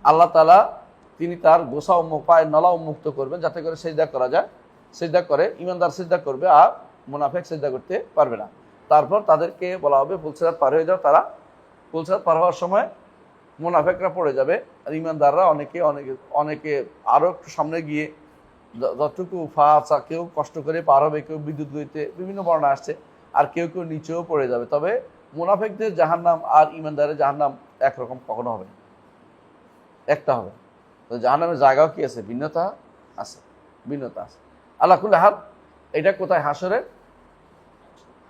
আল্লাহ তাআলা তিনি তার গোসা পায়ের নলা উন্মুক্ত করবেন যাতে করে সেজদা করা যায়। সেজদা করে ইমানদার সেজদা করবে, আর মুনাফিক সেজদা করতে পারবে না। তারপর তাদেরকে বলা হবে ফুলসিরাত পার হয়ে যাও। তারা ফুলসিরাত পার হওয়ার সময় মুনাফিকরা পড়ে যাবে, আর ইমানদাররা অনেকে আরো একটু সামনে গিয়ে যতটুকু ফাঁচা, কেউ কষ্ট করে পার হবে, কেউ বিদ্যুৎ গতিতে, বিভিন্ন বর্ণনা আসছে, আর কেউ কেউ নিচেও পড়ে যাবে। তবে মুনাফিকদের জাহান্নাম আর ইমানদারের জাহান্নাম একরকম কখনো হবে না, একটা হবে। তো জাহান্নামের জায়গাও কি আছে? ভিন্নতা আছে, ভিন্নতা আছে। আল্লাহ কুল্লি হাল, এটা কোথায়?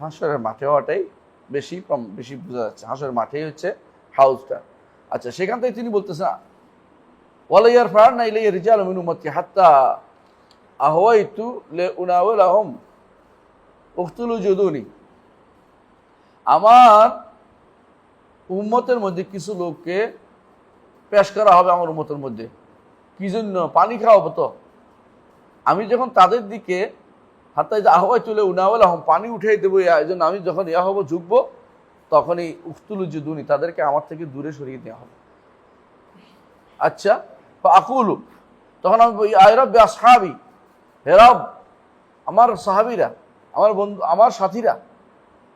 হাসরের মাঠে হওয়াটাই বেশি বোঝা যাচ্ছে। হাসরের মাঠেই হচ্ছে হাউসটা। আচ্ছা, সেখান থেকে তিনি বলতেছেন ওয়ালাইয়ার ফারনা ইলাইয়া রিজালুম মিন উম্মতি হাত্তা আহওয়াইতু লিউনাওয়ালাহুম উখতুলু জুদুনি। আমার উম্মতের মধ্যে কিছু লোককে পেশ করা হবে আমার উম্মতের মধ্যে। কি জন্য? পানি খাওয়াবো। তো আমি যখন তাদের দিকে হাত্তা আহওয়াইতু লিউনাওয়ালাহুম পানি উঠিয়ে দেবো, এই জন্য আমি যখন ইয়া হবো, ঝুঁকবো, তখনই উখতুলু জুদুনি তাদেরকে আমার থেকে দূরে সরিয়ে দেওয়া হবে। আচ্ছা, আকুলু তখন আমি আয় রব্বি আসহাবি, হে রব আমার সাহাবীরা, আমার বন্ধু, আমার সাথীরা।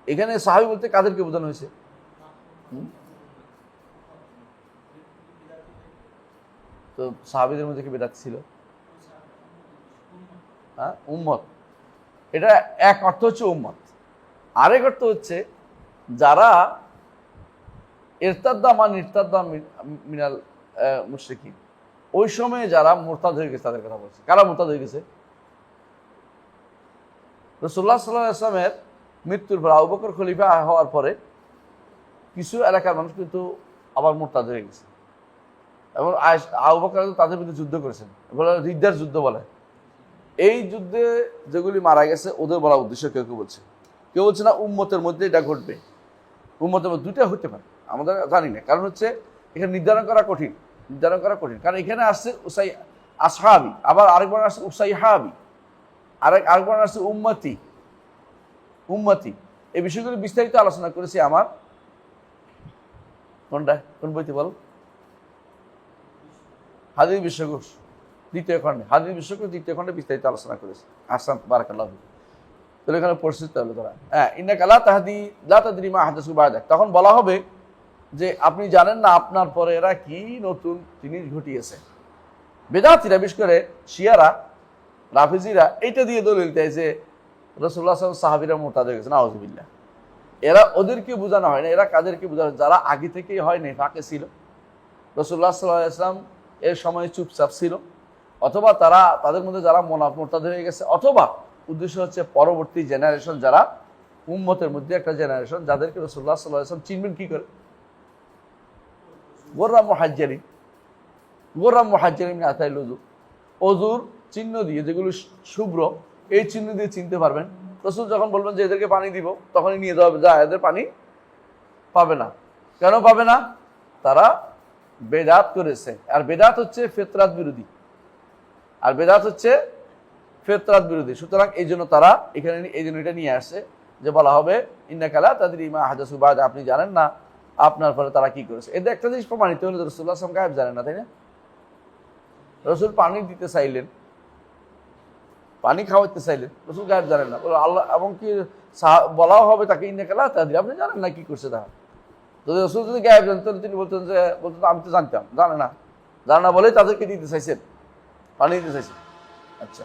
এখানে সাহাবী বলতে কাদেরকে বোঝানো হয়েছে? তো সাহাবীদের মধ্যে কি বেদাত ছিল? হ্যাঁ, উম্মত। এটা এক অর্থ হচ্ছে উম্মত, আরেক অর্থ হচ্ছে যারা ইরতাদ্দা মিনাল মুশরিকিন, ওই সময়ে যারা মুরতাদ হয়ে গেছে তাদের কথা বলছে। কারা মুরতাদ হয়ে গেছে? রাসূলুল্লাহ সাল্লাল্লাহু আলাইহি ওয়াসাল্লামের মৃত্যুর পর, আবু বকর খলিফা হওয়ার পরে কিছু এলাকার মানুষ কিন্তু আবার মুরতাদ হয়ে গেছে, এবং আবু বকর তাদের বিরুদ্ধে যুদ্ধ করেছেন, বলে রিদ্দার যুদ্ধ বলে। এই যুদ্ধে যেগুলি মারা গেছে ওদের বলা উদ্দেশ্য কেউ কেউ বলছে, কেউ বলছে না উম্মতের মধ্যে এটা ঘটবে। উম্মতের মধ্যে দুইটা হতে পারে, আমাদের জানি না। কারণ হচ্ছে এখানে নির্ধারণ করা কঠিন, কারণ এখানে আসছে আসহাবি, আবার আরেকবার আসছে উসাইহাবি, আরেকবার আসছে উম্মতি। এই বিষয়গুলো বিস্তারিত আলোচনা করেছি আমার কোন বইতে বল? হাদিস বিশ্বকোষ দ্বিতীয় খণ্ডে বিস্তারিত আলোচনা করেছি। আহসান, বারাকাল্লাহু ফিক। তাহলে এখানে পরিস্থিতি হলো তারা ইন্নাকা লা তাহদি লা তাদরি মা আহদাসু বা'দাক। তখন বলা হবে যে আপনি জানেন না আপনার পরে এরা কি নতুন জিনিস ঘটিয়েছে। বেদাতীরা, বিশেষ করে শিয়ারা, রাফিজিরা এইটা দিয়ে দলিল দেয় যে রাসূলুল্লাহ সাল্লাল্লাহু আলাইহি ওয়াসাল্লাম সাহাবীরা মুরতাদ হয়ে গেছে। নাউযুবিল্লাহ। এরা ওদেরকে বোঝানো হয় না, এরা কাদেরকে বোঝানো? যারা আগে থেকেই হয় নেফাকে ছিল, রাসূলুল্লাহ সাল্লাল্লাহু আলাইহি ওয়াসাল্লাম এর সময় চুপচাপ ছিল, অথবা তাদের মধ্যে যারা মুরতাদ হয়ে গেছে, অথবা উদ্দেশ্য হচ্ছে পরবর্তী জেনারেশন, যারা উম্মতের মধ্যে একটা জেনারেশন যাদেরকে রাসূলুল্লাহ সাল্লাল্লাহু আলাইহি ওয়াসাল্লাম চিনবেন কি করে? গোররাম মুহাজ্জিরিন আতাইল ওযু, ওযুর চিহ্ন দিয়ে, যেগুলো শুভ্র, এই চিহ্ন দিয়ে চিনতে পারবেন। রাসূল যখন বলবেন যে এদেরকে পানি দিব, তখনই নিয়ে যাওয়া হবে, যা এদের পানি পাবে না। কেন পাবে না? তারা বেদাত করেছে, আর বেদাত হচ্ছে ফিতরাত বিরোধী। সুতরাং এই জন্য তারা এখানে এটা নিয়ে আসছে যে বলা হবে ইন্নাকা লা তাদরি মা আহদাসু বা'দাক, আপনি জানেন না আপনার পরে তারা কি করেছে। এদের একটা জিনিস প্রমাণিত হলো, রাসূলুল্লাহ সাল্লাল্লাহু আলাইহি ওয়াসাল্লাম গায়েব জানেন না, তাই না? রাসূল পানি দিতে চাইলেন, পানি খাওয়াতে চাইলেন, রাসূল গায়েব জানেন না, আল্লাহ, এবং কি বলাও হবে তাকে ইন্নাকা লা তাদরি, আপনি জানেন না কি করছে তারা। যদি রাসূল যদি গায়েব জানতেন, তিনি বলতেন আমি তো জানতাম, জানে না বলেই তাদেরকে দিতে চাইছেন, পানি দিতে চাইছেন। আচ্ছা,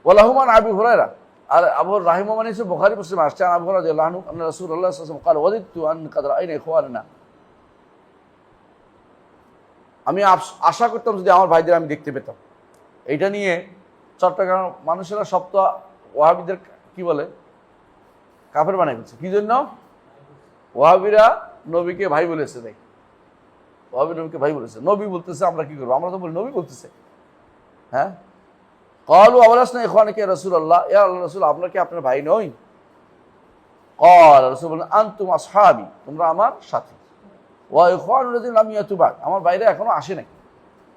ওয়ালাহুমান আবু হুরায়রা, আর আবু রাহিমা মানে বুখারী মুসলিম আসছে, আবু হুরায়রা রাদিয়াল্লাহু আনহু আন্না রাসূলুল্লাহ সাল্লাল্লাহু আলাইহি ওয়াসাল্লাম ক্বালা ওয়াদিতু আন কাদ রাআইনা ইখওয়ানানা, আমি আশা করতাম যদি আমার ভাইদের আমি দেখতে পেতাম। এইটা নিয়ে চট্টগ্রাম মানুষেরা সপ্ত ওয়াহাবিদের কি বলে, কাফের বানাই দিচ্ছে। কি জন্য? ওয়াহাবিরা নবীকে ভাই বলেছে, তাই ওয়াহাবি নবীকে ভাই বলেছে, নবী বলতেছে, আমরা কি করবো? আমরা তো বলি নবী বলতেছে। হ্যাঁ, ক্বালু আওয়ালাসনা ইখওয়ানাকা ইয়া রাসূলুল্লাহ, ইয়া আল্লাহর রাসূল, আমরা কি আপনার ভাই নই? ক্বাল, রাসূল বলেন আনতুম আসহাবি, তোমরা আমার সাথী। ওয়া ইখওয়ানুল লাযিনা লাম ইয়াতু বা'দ, আমার ভাইরা এখনো আসে নাই।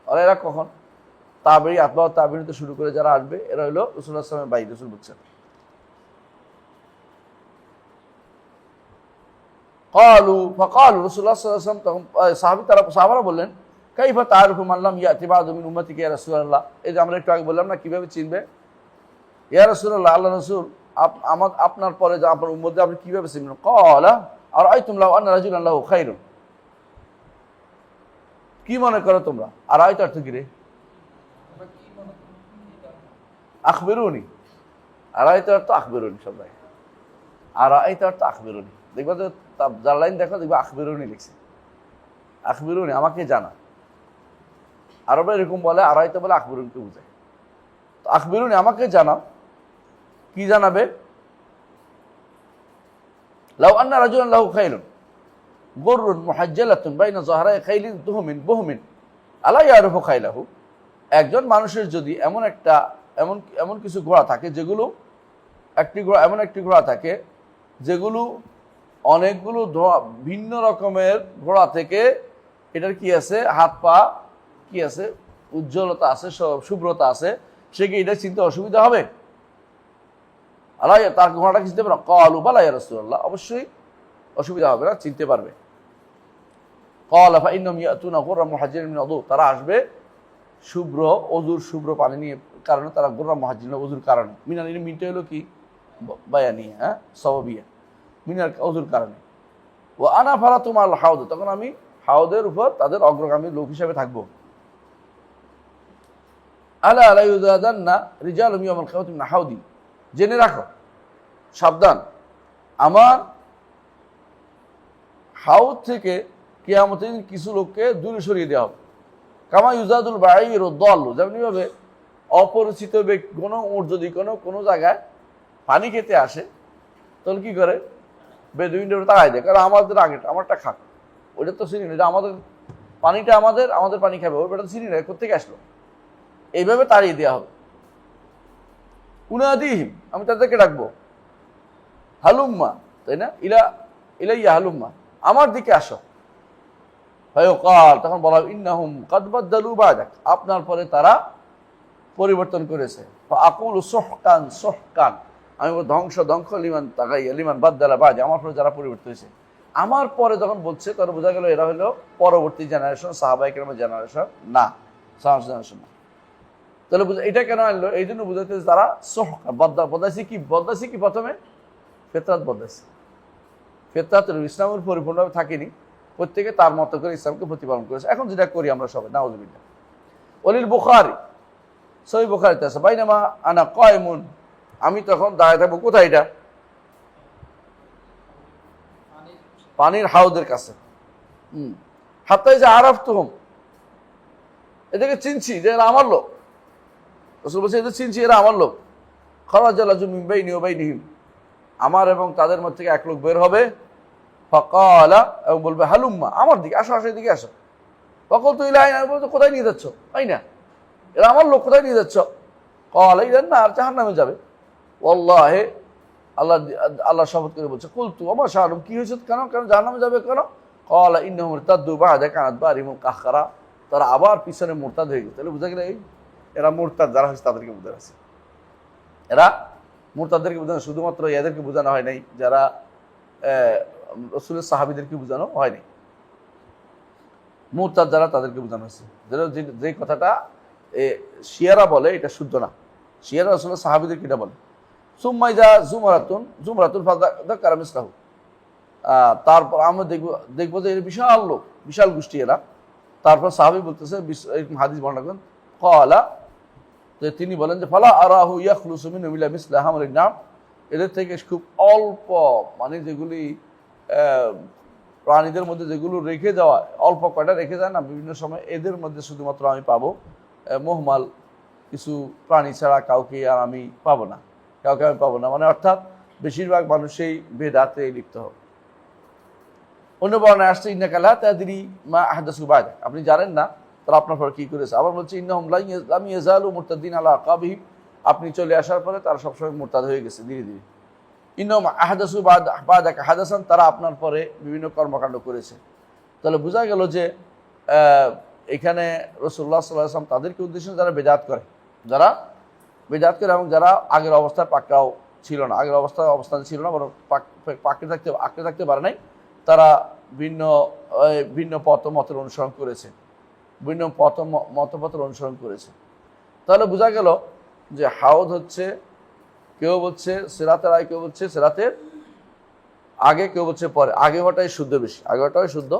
আর এরা কখন? তাবেঈ, আতবাউ তাবেঈন থেকে শুরু করে যারা আসবে, এরা হলো রাসূলুল্লাহ সাল্লাল্লাহু আলাইহি ওয়াসাল্লামের ভাই। রাসূল বলছেন ক্বালু ফাকালু রাসূলুল্লাহ সাল্লাল্লাহু আলাইহি ওয়াসাল্লাম তখন সাহাবারা বললেন কাইফা তা'রিফু মান লাম ইয়াতি বা'দু মিন উম্মতিকা ইয়া রাসূলুল্লাহ। এই যে আমরা একটু আগে বললাম না কিভাবে চিনবে, ইয়া রাসূলুল্লাহ, আল্লাহ রাসূল আপনার পরে যে আপনার উম্মতদের আপনি কিভাবে চিনবেন? ক্বালা আরাআইতুম লাউ আন্না রাজুলান লাহু খায়রুন, কি মনে করো তোমরা? আরাআইতু অর্থ কি রে? আখবিরুনি। আরাআইতু অর্থ আখবিরুনি, সবাই আরাআইতু অর্থ আখবিরুনি। দেখবা যে যার লাইন দেখো দেখবা আখবিরুনি লিখছে, আখবিরুনি আমাকে জানা। আরবে এরকম বলে, আরাআইতু বলে আখবিরুনিকে বোঝায়। তো আখবিরুনি আমাকে জানাও, কি জানাবে? লাউ আন্না রাজুলান লাহু খাইলুন গুররুন মুহাজ্জালাতুন বাইনা যাহরাই খাইলিন দুহমিন বুহমিন আলা ইয়ারিফু খাইলাহু। একজন মানুষের যদি এমন কিছু ঘোড়া থাকে যেগুলো এমন একটি ঘোড়া থাকে যেগুলো অনেকগুলো ভিন্ন রকমের ঘোড়া থেকে এটার কি আছে, হাত পা কি আছে, উজ্জ্বলতা আছে, শুভ্রতা আছে, সে কি এটা চিনতে অসুবিধা হবে? আল্লাহ তার ঘোড়াটা চিনতে পারবে না? ক্বালু বালা ইয়া রাসূলুল্লাহ, অবশ্যই অসুবিধা হবে না, চিনতে পারবে। ক্বালা ফাইন্নাহুম ইয়াতুনা গুররাম মুহাজ্জিলিন মিন উযু, তারা আসবে শুভ্র অজুর শুভ্র পানি নিয়ে, কারণে তারা গুররাম মুহাজ্জিলিন অজুর কারণে, মিনানির মিনটা হলো কি বায়ানিয়া, হ্যাঁ সওয়াবিয়া, মিনার অজুর কারণে। ও আনা ফারাতুম আল হাউদ, তখন আমি হাউদের উপর তাদের অগ্রগামী লোক হিসেবে থাকবো। আলা লা ইউযাদান্না রিজালুম ইয়াউমাল কিয়ামাতি মিন হাউদি, জেনে রাখো, সাবধান, আমার হাউদ থেকে কিয়ামতের দিন কিছু লোককে দূরে সরিয়ে দেওয়া হবে। কামা ইউজাদুল বাঈর ওয়াদ-দাল্লু, যেমনিভাবে অপরিচিত ব্যক্তি যদি কোনো জায়গায় পানি খেতে আসে, তখন কি করে? বেদুইনরা তাকায় দেয়, কারণ আমাদের আমারটা খাক, ওইটা তো চিনি না, যে আমাদের পানিটা আমাদের পানি খাবে, ওই বেটা চিনি না, কোথেকে আসলো, এইভাবে তাড়িয়ে দেওয়া হবে। উনাদিহিম, আমি তাদেরকে ডাকবো, হালুম্মা, তাই না, ইলাইয়া হালুম্মা, আমার দিকে আসো। ফায়ুকাল, তখন বলা হবে ইন্নাহুম কাদ বাদদালু বা'দাক, আপনার পরে তারা পরিবর্তন করেছে। ফাআকুলু সুহকান সুহকান, আমি বলবো ধ্বংস লিমান তাগাইয়া লিমান বাদদালা বা'দি, আমার পরে যারা পরিবর্তন হয়েছে। আমার পরে যখন বলছে তখন বোঝা গেল এরা হলো পরবর্তী জেনারেশন, সাহাবায়ে কেরামের জেনারেশন না, সাহাবা জেনারেশন না। তাহলে এটা কেন আনলো? এই জন্য বুঝাইতে তারা সুহকান বদলাইছে কি প্রথমে ফিতরাত বদলাইছে। ফিতরাত ইসলামের পরিপূর্ণভাবে থাকেনি, প্রত্যেকে তার মতো করে ইসলামকে প্রতিপালন করেছে। এখন যেটা করি আমরা সবাই, নাউযুবিল্লাহ। ওয়ালিল বুখারী, সহিহ বুখারীতে আছে, বাইনামা আনা কায়মুন, আমি তখন দাঁড়ায় থাকবো কোথায়? এটা পানির হাউদের কাছে। হাত্তা ইযা আরাফতুহুম, এদেরকে চিনছি যে এরা আমার লোক। রাসূল বলছে এদের চিনছি, এরা আমার লোক। খারাজা রাজুলুম মিন বাইনি ওয়া বাইনিহিম, আমার এবং তাদের মধ্যে থেকে এক লোক বের হবে। ফাকালা, এবং বলবে হালুম্মা, আমার দিকে আসো, এদিকে আসো। ফাকালতু ইলা আইনা, বলতো কোথায় নিয়ে যাচ্ছ? আইনা, এরা আমার লোক, কোথায় নিয়ে যাচ্ছ? ক্বালা ইলান নার, জাহান্নামে যাবে। ওয়াল্লাহি, আল্লাহ শপথ করে বলছে, কুলতু ওমা শাআনুম, কি হয়েছে, কেন জাহান্নামে যাবে কেন? ক্বালা ইন্নাহুম ইরতাদ্দু বা'দা কানাত বারিহুম কাহকারা, তারা আবার পিছনে মুরতাদ হয়ে গেছে। তাহলে বুঝা গেল এরা মুরতাদ যারা হয়েছে তাদেরকে বোঝানো আছে। এরা মুরতাদদেরকে বোঝানো, শুধুমাত্র এদেরকে বোঝানো হয় নাই, যারা রাসূলের সাহাবীদেরকে বোঝানো হয়নি, মুরতাদ যারা তাদেরকে বোঝানো হয়েছে। যে কথাটা শিয়ারা বলে এটা শুদ্ধ না, শিয়ারা রাসূলের সাহাবীদেরকে এটা বলে। সুম্মাইজা জুমরাতুন ফাযাকারা মিসলাহু, তারপর আমরা দেখবো যে এর বিশাল লোক, বিশাল গোষ্ঠী এরা। তারপর সাহাবী বলতেছে, হাদিস বর্ণনা করেন, ক্বালা, তিনি বলেন যে ফালা আরাহু ইয়াখলুসু মিন মিলা মিসলা হামরিন নাম, এদের থেকে খুব অল্প, মানে যেগুলি প্রাণীদের মধ্যে যেগুলো রেখে যাওয়া, অল্প কয়টা রেখে যায় না বিভিন্ন সময়, এদের মধ্যে শুধুমাত্র আমি পাবো মোহমাল কিছু প্রাণী ছাড়া কাউকে আর আমি পাবো না, মানে অর্থাৎ বেশিরভাগ মানুষই বেদাতে লিপ্ত হবে। অন্য বর্ণায় আসছে ইন্নাকা লা তাদরি মা আহদাসু বা'দাক, আপনি জানেন না তারা আপনার পর কি করেছে। আবার বলছে ইন্নাহুম লাম ইয়াজালু মুরতাদ্দিন আলা আকাবিহিম, আপনি চলে আসার পরে তারা সবসময় মুরতাদ হয়ে গেছে ধীরে ধীরে। ইন্নাহুম আহদাসু বা'দাক হাদাসান, তারা আপনার পরে বিভিন্ন কর্মকাণ্ড করেছে। তাহলে বোঝা গেল যে এখানে রাসূলুল্লাহ সাল্লাল্লাহু আলাইহি ওয়াসাল্লাম তাদেরকে উদ্দেশ্য যারা বেদাত করে এবং যারা আগের অবস্থায় পাকড়াও ছিল না, আগের অবস্থান ছিল না, বরং আঁকড়ে থাকতে পারে নাই, তারা ভিন্ন ভিন্ন মতের অনুসরণ করেছে, ভিন্ন মতপথের অনুসরণ করেছে। তাহলে বোঝা গেল যে হাউদ হচ্ছে, কেউ বলছে সিরাতের আগে, কেউ বলছে সিরাতের আগে, কেউ বলছে পরে। আগে হওয়াটাই শুদ্ধ বেশি, আগে হওয়াটাই শুদ্ধ,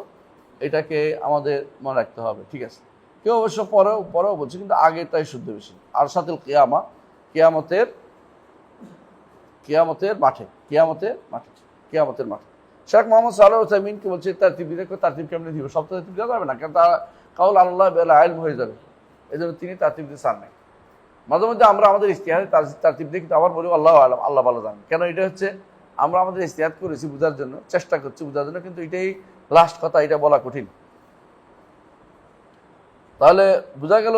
এটাকে আমাদের মনে রাখতে হবে, ঠিক আছে। কেউ অবশ্য পরেও বলছে, কিন্তু আগেরটাই শুদ্ধ বেশি। আর সাথে কিয়ামতের মাঠে শেখ মোহাম্মদ সাল্লাহ উসাইমিনকে বলছে তারতিব কেমনি দিব, সব তারতিব দেওয়া যাবে না, কারণ তারা কাউল আল্লাহ আইলম হয়ে যাবে, এই জন্য তিনি তারতিব দিতে চান নাই। মাঝে মধ্যে আমরা আমাদের ইস্তিহাদে তারতিব দিয়ে, কিন্তু আবার বলি আল্লাহ আলম, আল্লাহ ভালো জানেন। কেন? এটা হচ্ছে আমরা আমাদের ইস্তিহাদ করেছি বোঝার জন্য, চেষ্টা করছি বোঝার জন্য, কিন্তু এটাই লাস্ট কথা, এটা বলা কঠিন। তাহলে বোঝা গেল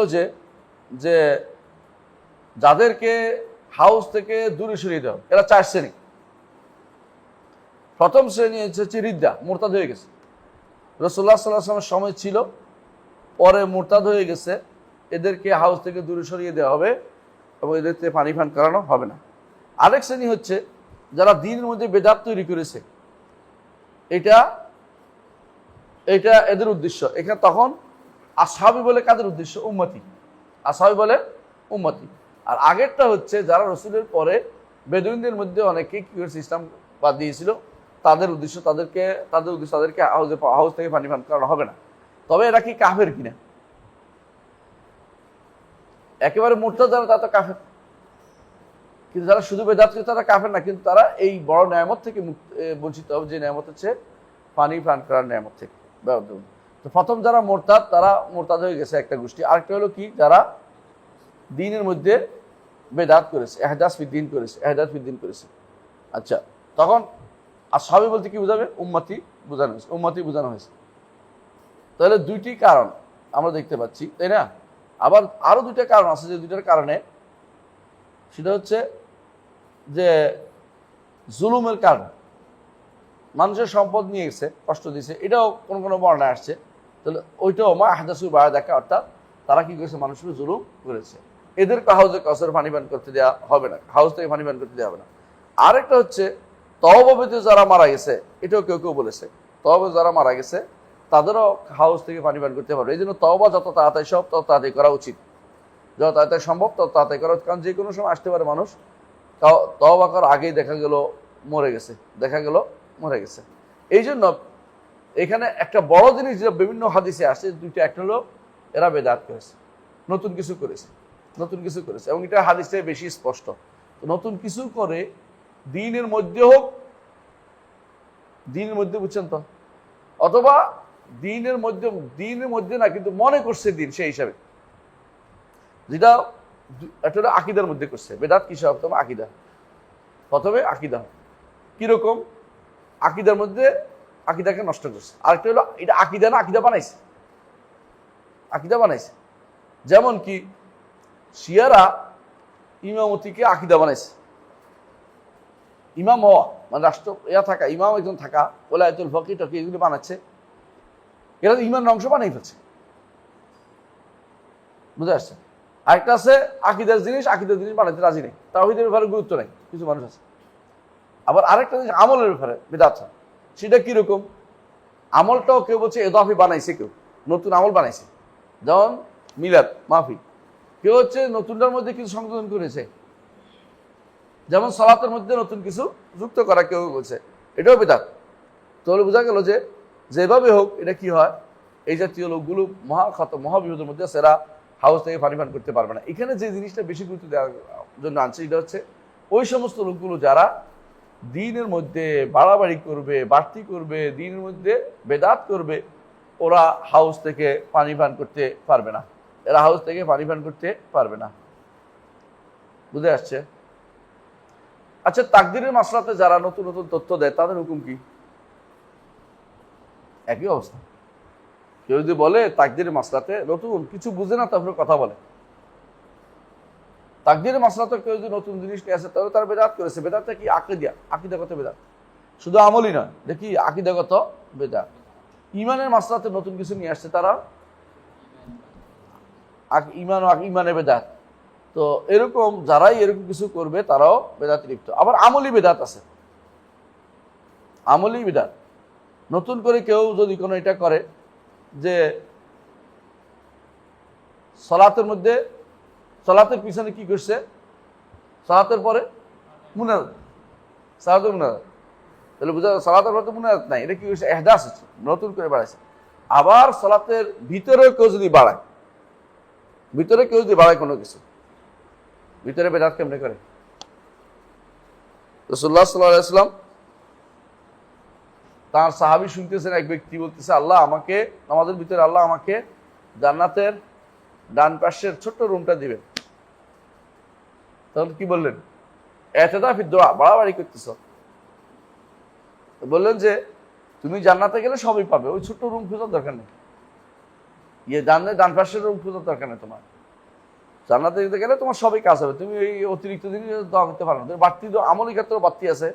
যে যাদেরকে হাউস থেকে দূরে সরিয়ে দেওয়া, এরা 4 শ্রেণী। প্রথম শ্রেণী হচ্ছে রিদ্দা, মুরতাদ হয়ে গেছে। রাসূলুল্লাহ সাল্লাল্লাহু আলাইহি ওয়াসাল্লামের সময় ছিল, পরে মুরতাদ হয়ে গেছে, এদেরকে হাউস থেকে দূরে সরিয়ে দেওয়া হবে এবং এদেরকে পানি পান করানো হবে না। আরেক শ্রেণী হচ্ছে যারা দ্বীনের মধ্যে বেদাত তৈরি করেছে, এটা এদের উদ্দেশ্য। এখানে তখন আসহাবী বলে কাদের উদ্দেশ্য? উম্মতি। আসহাবী বলে উম্মতি। আর আগেরটা হচ্ছে যারা রসুলের পরে বেদুইনদের মধ্যে অনেকে কি করেছে, ইসলাম বাদ দিয়েছিল, তাদের উদ্দেশ্য, তাদেরকে হাউস থেকে পানি পান করানো হবে না। তবে এরা কি কাফের কিনা? একেবারে মুরতাদ যারা, তারা তো কাফের। কিন্তু যারা শুধু বেদাত করে তারা কাফের না, কিন্তু তারা এই বড় নেয়ামত থেকে বঞ্চিত হবে, যে নেয়ামত হচ্ছে পানি পান করার নেয়ামত থেকে। তো প্রথম যারা মোরতাদ, তারা মোরতাদ হয়ে গেছে একটা গোষ্ঠী। আরেকটা হলো কি, যারা দ্বীনের মধ্যে বেদাত করেছে, ইহদাস ফিদ্দীন করেছে। আচ্ছা, তখন আসহাবী বলতে কি বোঝাবে? উম্মতি বোঝানো হয়েছে। তাহলে 2টি কারণ আমরা দেখতে পাচ্ছি, তাই না? আবার আরো 2টা কারণ আছে, যে 2টার কারণে, সেটা হচ্ছে যে জুলুমের কারণ, মানুষের সম্পদ নিয়ে গেছে, কষ্ট দিয়েছে, এটাও কোনো বর্ণায় আসছে। তাহলে ওইটাও মা আহদাসু বায়া দেখা, অর্থাৎ তারা কি করেছে? মানুষের জুলুম করেছে। এদেরকে হাউসে কাউসার পানি পান করতে দেওয়া হবে না, হাউস থেকে পানি পান করতে দেওয়া হবে না। আরেকটা হচ্ছে তওবাবিতে যারা মারা গেছে, এটাও কেউ বলেছে, তওবা যারা মারা গেছে তাদেরও হাউস থেকে পানি পান করতে পারবে। এই জন্য তওবা যত তাড়াতাড়ি সম্ভব তত তাড়াতাড়ি করা উচিত, যত তাড়াতাড়ি সম্ভব তত তাড়াতাড়ি করা উচিত। কারণ যে কোনো সময় আসতে পারে মানুষ, তওবা করার আগেই দেখা গেল মরে গেছে। এই জন্য এখানে একটা বড় জিনিস যেটা বিভিন্ন হাদিসে আসে, 2টা, একটা হলো এরা বেদাত করেছে, নতুন কিছু করেছে, এবং এটা হাদিসে বেশি স্পষ্ট। নতুন কিছু করে দ্বীনের মধ্যে হোক, দ্বীনের মধ্যে, বুঝছেন তো, অথবা দ্বীনের মধ্যে না, কিন্তু মনে করছে দ্বীন সেই হিসাবে, যেটা একটা হলো আকীদার মধ্যে করছে। বেদাত কিসে হবে? আকীদা, প্রথমে আকীদা। কিরকম? আকীদার মধ্যে আকীদাকে নষ্ট করছে। আরেকটা হলো এটা আকীদা না, আকীদা বানাইছে। যেমন কি শিয়ারা ইমামতিকে আকীদা বানাইছে। ইমাম হওয়া মানে রাষ্ট্র থাকা, ইমাম একজন থাকা, ওলায়াতুল ফকিহ টকি এগুলি বানাচ্ছে, এরা ইমানের অংশ বানাই ফেলছে। বুঝে আসছে? আরেকটা আছে আকীদার জিনিস বানাইতে রাজি নেই, তাওহীদের ব্যাপারে গুরুত্ব নেই, কিছু মানুষ আছে। আবার আরেকটা জিনিস আমলের ব্যাপারে বিদআত, সেটা কিরকম? আমলটাও কেউ বলছে এদাফি বানাইছে, কেউ নতুন আমল বানাইছে, যেমন মিলাদ মাহফিল। কেউ হচ্ছে নতুনটার মধ্যে কিছু সংযোজন করেছে, যেমন সালাতের মধ্যে নতুন কিছু যুক্ত করা, কেউ বলছে, এটাও বিদআত। তাহলে বোঝা গেল যে যেভাবে হোক এটা কি হয়, এই জাতীয় লোকগুলো মহাবিপদের মধ্যে সেরা হাউস থেকে পানি পান করতে পারবে না। এখানে যে জিনিসটা বেশি গুরুত্ব দেওয়ার জন্য আনছে, এটা হচ্ছে ওই সমস্ত লোকগুলো যারা দ্বীনের মধ্যে বাড়াবাড়ি করবে, বাড়তি করবে, দ্বীনের মধ্যে বেদাত করবে, ওরা হাউস থেকে পানি পান করতে পারবে না, বুঝে আসছে? আচ্ছা, তাকদীরের মাসলাতে যারা নতুন নতুন তথ্য দেয়, তাদের হুকুম কি? একই অবস্থা। কেউ যদি বলে তাকদীরের মাসলাতে নতুন কিছু বুঝে না, তারপরে কথা বলে, তাকদীরের মাসলাতে কেউ যদি নতুন জিনিস নিয়ে আসে, তাহলে তার বেদাত করেছে। বেদাতটা কি? আকীদাগত বেদাত, শুধু আমলই নয়, দেখি আকীদাগত বেদাত। ইমানের মাসলাতে নতুন কিছু নিয়ে আসছে, তারা ইমানের বেদাত। তো এরকম যারাই এরকম কিছু করবে, তারাও বেদাতে লিপ্ত। আবার আমলি বেদাত আছে, আমলি বেদাত, নতুন করে কেউ যদি কোনো এটা করে যে সালাতের মধ্যে, সালাতের পিছনে কি করছে, সালাতের পরে মুনাজাত, সালাতের মুনাজাত, তাহলে বুঝা সালাতের পরে তো মুনাজাত নাই, এটা কি করছে, ইহদাস হচ্ছে, নতুন করে বাড়াইছে। আবার সালাতের ভিতরে কেউ যদি বাড়ায়, ভিতরে কেউ যদি বাড়ায় কোনো কিছু, ভিতরে বেদাত কেমনে করে? রাসূলুল্লাহ সাল্লাল্লাহু আলাইহি ওয়াসাল্লাম তার সাহাবী শুনতেছেন, এক ব্যক্তি বলতেছে, আল্লাহ আমাকে, আমাদের ভিতরে আল্লাহ আমাকে জান্নাতের ডান পাশের ছোট্ট রুমটা দিবেন। তখন কি বললেন? ইতিদাফি দোয়া, বাড়াবাড়ি করতেছ। বললেন যে তুমি জান্নাতে গেলে সবই পাবে, ওই ছোট্ট রুম খোঁজার দরকার নেই, ডান পাশের রুম খোঁজার দরকার নেই, তোমার জান্নাতে যেতে গেলে তোমার সবই কাজ হবে, তুমি এই অতিরিক্ত দিন দোয়া করতে পারো না। বাড়তি আমলি ক্ষেত্রেও বাড়তি আছে,